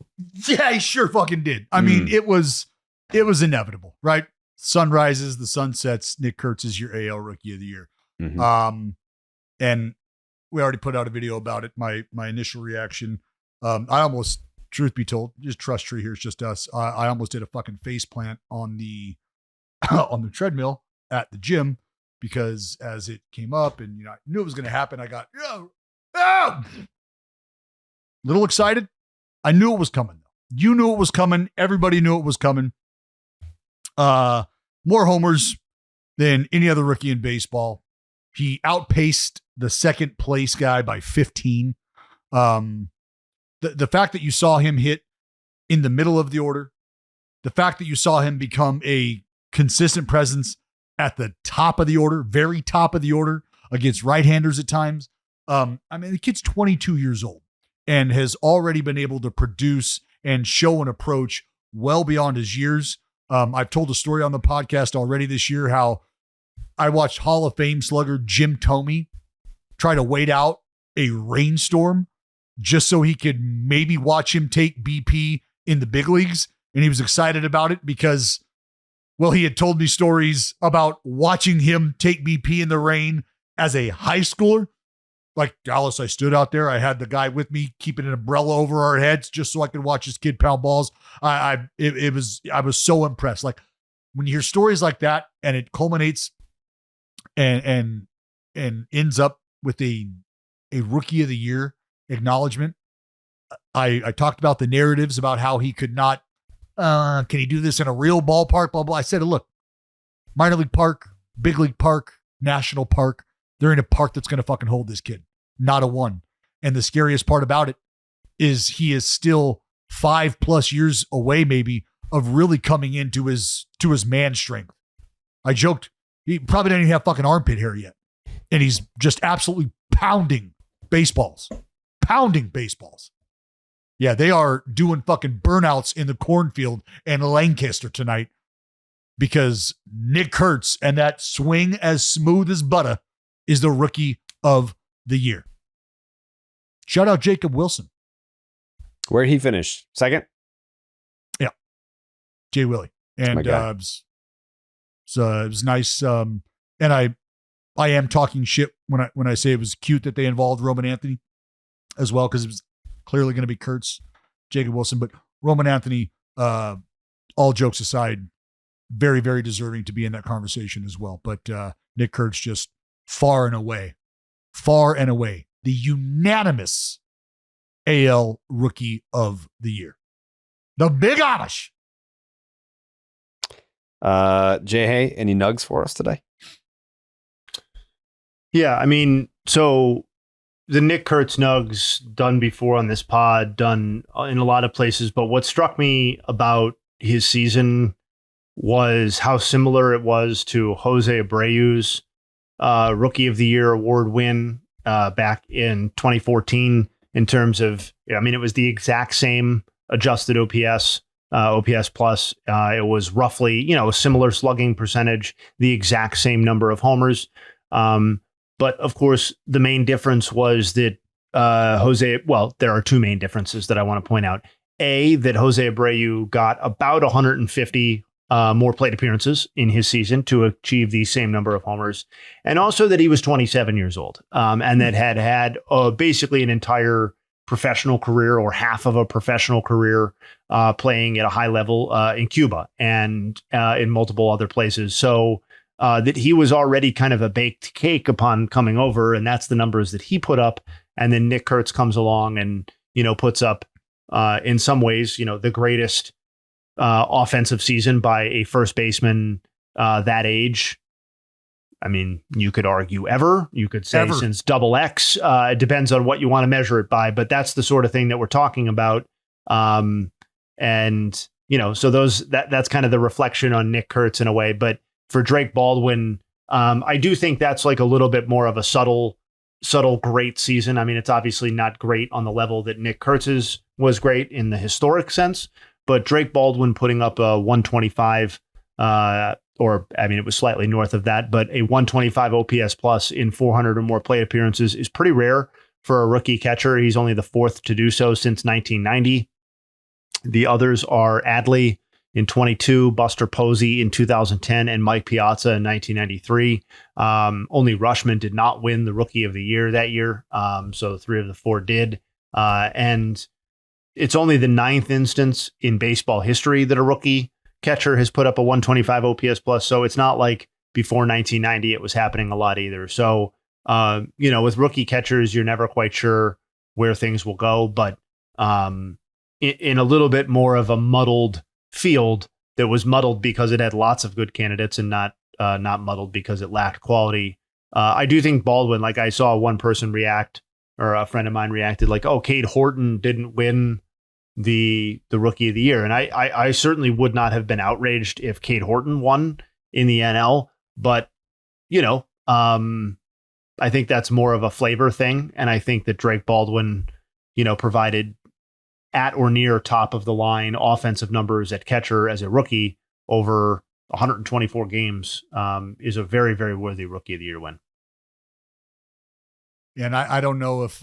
Yeah, he sure fucking did. I mean, it was inevitable, right? Sun rises, the sun sets. Nick Kurtz is your AL Rookie of the Year. Mm-hmm. And we already put out a video about it. My initial reaction, I almost, truth be told, just trust tree here, it's just us. I almost did a fucking face plant on the on the treadmill at the gym because as it came up and I knew it was going to happen, I got little excited. I knew it was coming. You knew it was coming. Everybody knew it was coming. More homers than any other rookie in baseball. He outpaced the second place guy by 15. The fact that you saw him hit in the middle of the order, the fact that you saw him become a consistent presence at the top of the order, very top of the order against right-handers at times. I mean, the kid's 22 years old and has already been able to produce and show an approach well beyond his years. I've told a story on the podcast already this year how I watched Hall of Fame slugger Jim Thome try to wait out a rainstorm just so he could maybe watch him take BP in the big leagues. And he was excited about it because, well, he had told me stories about watching him take BP in the rain as a high schooler. Like Dallas, I stood out there. I had the guy with me keeping an umbrella over our heads just so I could watch his kid pound balls. I was so impressed. Like when you hear stories like that and it culminates and ends up with a Rookie of the Year acknowledgement. I talked about the narratives about how he could not, can he do this in a real ballpark? Blah, blah. I said, look, minor league park, big league park, national park. They're in a park that's going to fucking hold this kid. Not a one. And the scariest part about it is he is still 5+ years away, maybe, of really coming into his man strength. I joked, he probably doesn't even have fucking armpit hair yet. And he's just absolutely pounding baseballs. Yeah, they are doing fucking burnouts in the cornfield and Lancaster tonight because Nick Kurtz and that swing as smooth as butter is the Rookie of the Year. Shout out Jacob Wilson. Where did he finish? Second? Yeah. Jay Willie. And it was nice. And I am talking shit when I say it was cute that they involved Roman Anthony as well, because it was clearly going to be Kurtz, Jacob Wilson, but Roman Anthony, all jokes aside, very, very deserving to be in that conversation as well. But Nick Kurtz just far and away, the unanimous AL Rookie of the Year. The Big Amish. Jay Hay, any nugs for us today? Yeah, I mean, so the Nick Kurtz nugs done before on this pod, done in a lot of places, but what struck me about his season was how similar it was to Jose Abreu's Rookie of the Year award win back in 2014 in terms of, I mean, it was the exact same adjusted OPS, OPS plus. It was roughly, a similar slugging percentage, the exact same number of homers. But of course, the main difference was that there are two main differences that I want to point out. A, that Jose Abreu got about 150 more plate appearances in his season to achieve the same number of homers, and also that he was 27 years old, and that had basically an entire professional career or half of a professional career playing at a high level in Cuba and in multiple other places. So that he was already kind of a baked cake upon coming over, and that's the numbers that he put up. And then Nick Kurtz comes along and, puts up in some ways, the greatest offensive season by a first baseman that age. I mean, you could argue ever. You could say since double X. It depends on what you want to measure it by, but that's the sort of thing that we're talking about. So that's kind of the reflection on Nick Kurtz in a way. But for Drake Baldwin, I do think that's like a little bit more of a subtle great season. I mean, it's obviously not great on the level that Nick Kurtz's was great in the historic sense, but Drake Baldwin putting up a 125, it was slightly north of that, but a 125 OPS plus in 400 or more plate appearances is pretty rare for a rookie catcher. He's only the fourth to do so since 1990. The others are Adley in 22, Buster Posey in 2010, and Mike Piazza in 1993. Only Rushman did not win the Rookie of the Year that year. So 3 of the 4 did. And it's only the 9th instance in baseball history that a rookie catcher has put up a 125 OPS plus. So it's not like before 1990 it was happening a lot either. So, with rookie catchers, you're never quite sure where things will go. But in a little bit more of a muddled field that was muddled because it had lots of good candidates and not muddled because it lacked quality. I do think Baldwin, like I saw one person react, or a friend of mine reacted like, oh, Cade Horton didn't win the Rookie of the Year. And I certainly would not have been outraged if Cade Horton won in the NL, but I think that's more of a flavor thing. And I think that Drake Baldwin, provided at or near top of the line offensive numbers at catcher as a rookie over 124 games is a very, very worthy Rookie of the Year win. And I don't know if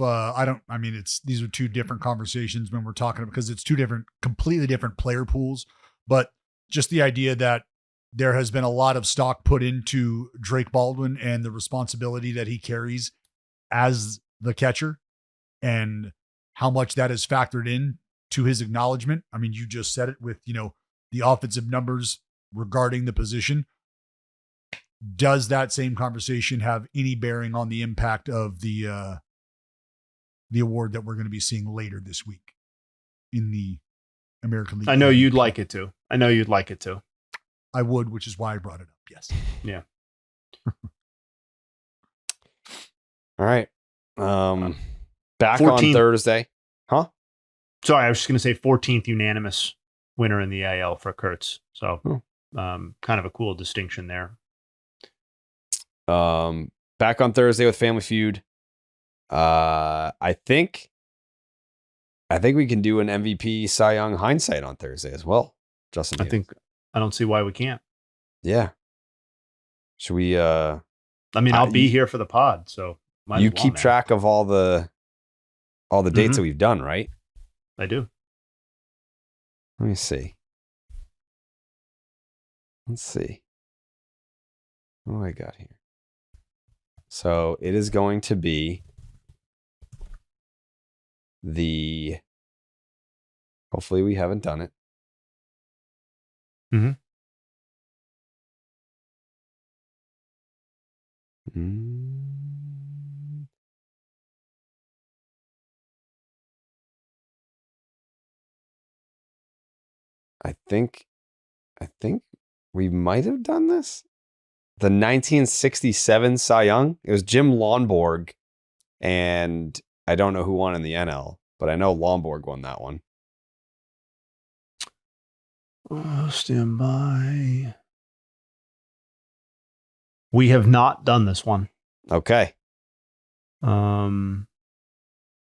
these are two different conversations when we're talking, because it's two completely different player pools, but just the idea that there has been a lot of stock put into Drake Baldwin and the responsibility that he carries as the catcher and how much that is factored in to his acknowledgement. I mean, you just said it with, the offensive numbers regarding the position. Does that same conversation have any bearing on the impact of the award that we're going to be seeing later this week in the American League? I know you'd like it to. I would, which is why I brought it up. Yes. Yeah. All right. Back 14th. on Thursday. Huh? Sorry, I was just going to say 14th unanimous winner in the AL for Kurtz. So kind of a cool distinction there. Back on Thursday with Family Feud. I think we can do an MVP Cy Young hindsight on Thursday as well, Justin. I don't see why we can't. Yeah. Should we? I mean, I'll be here for the pod, so you keep track of all the dates that we've done, right? I do. Let me see. Let's see. What do I got here? So it is going to be hopefully we haven't done it. Mm-hmm. I think we might have done this. The 1967 Cy Young. It was Jim Lonborg, and I don't know who won in the NL, but I know Lonborg won that one. Oh, stand by. We have not done this one. Okay.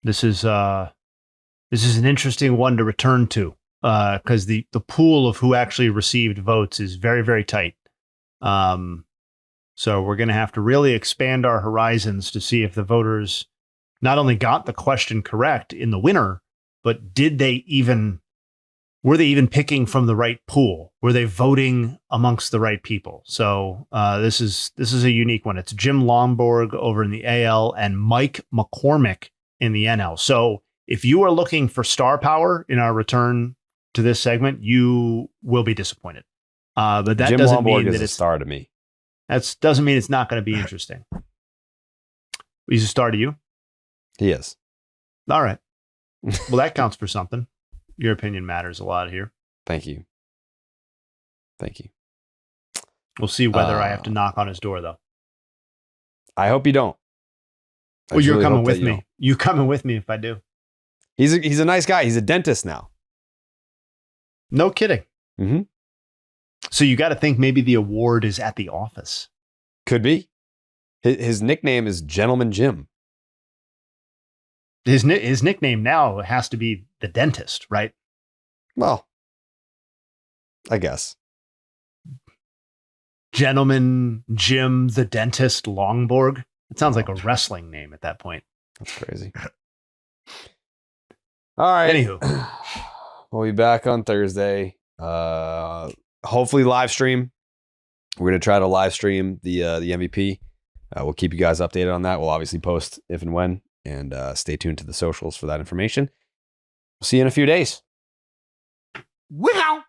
This is an interesting one to return to because the pool of who actually received votes is very, very tight. So we're going to have to really expand our horizons to see if the voters not only got the question correct in the winner, but did they even were they even picking from the right pool? Were they voting amongst the right people? So this is a unique one. It's Jim Lomborg over in the AL and Mike McCormick in the NL. So if you are looking for star power in our return to this segment, you will be disappointed. But that Jim doesn't Lomborg mean is that a it's star to me. That doesn't mean it's not going to be interesting. He's a star to you? He is. All right. Well, that counts for something. Your opinion matters a lot here. Thank you. Thank you. We'll see whether I have to knock on his door, though. I hope you don't. Well, you're coming with me. You coming with me if I do. He's a nice guy. He's a dentist now. No kidding. Mm-hmm. So you got to think maybe the award is at the office. Could be. His nickname is Gentleman Jim. His nickname now has to be the dentist, right? Well, I guess. Gentleman Jim the Dentist Longborg. It sounds like a wrestling name at that point. That's crazy. All right. Anywho. We'll be back on Thursday. Hopefully live stream. We're going to try to live stream the MVP. We'll keep you guys updated on that. We'll obviously post if and when. And stay tuned to the socials for that information. We'll see you in a few days. Wow.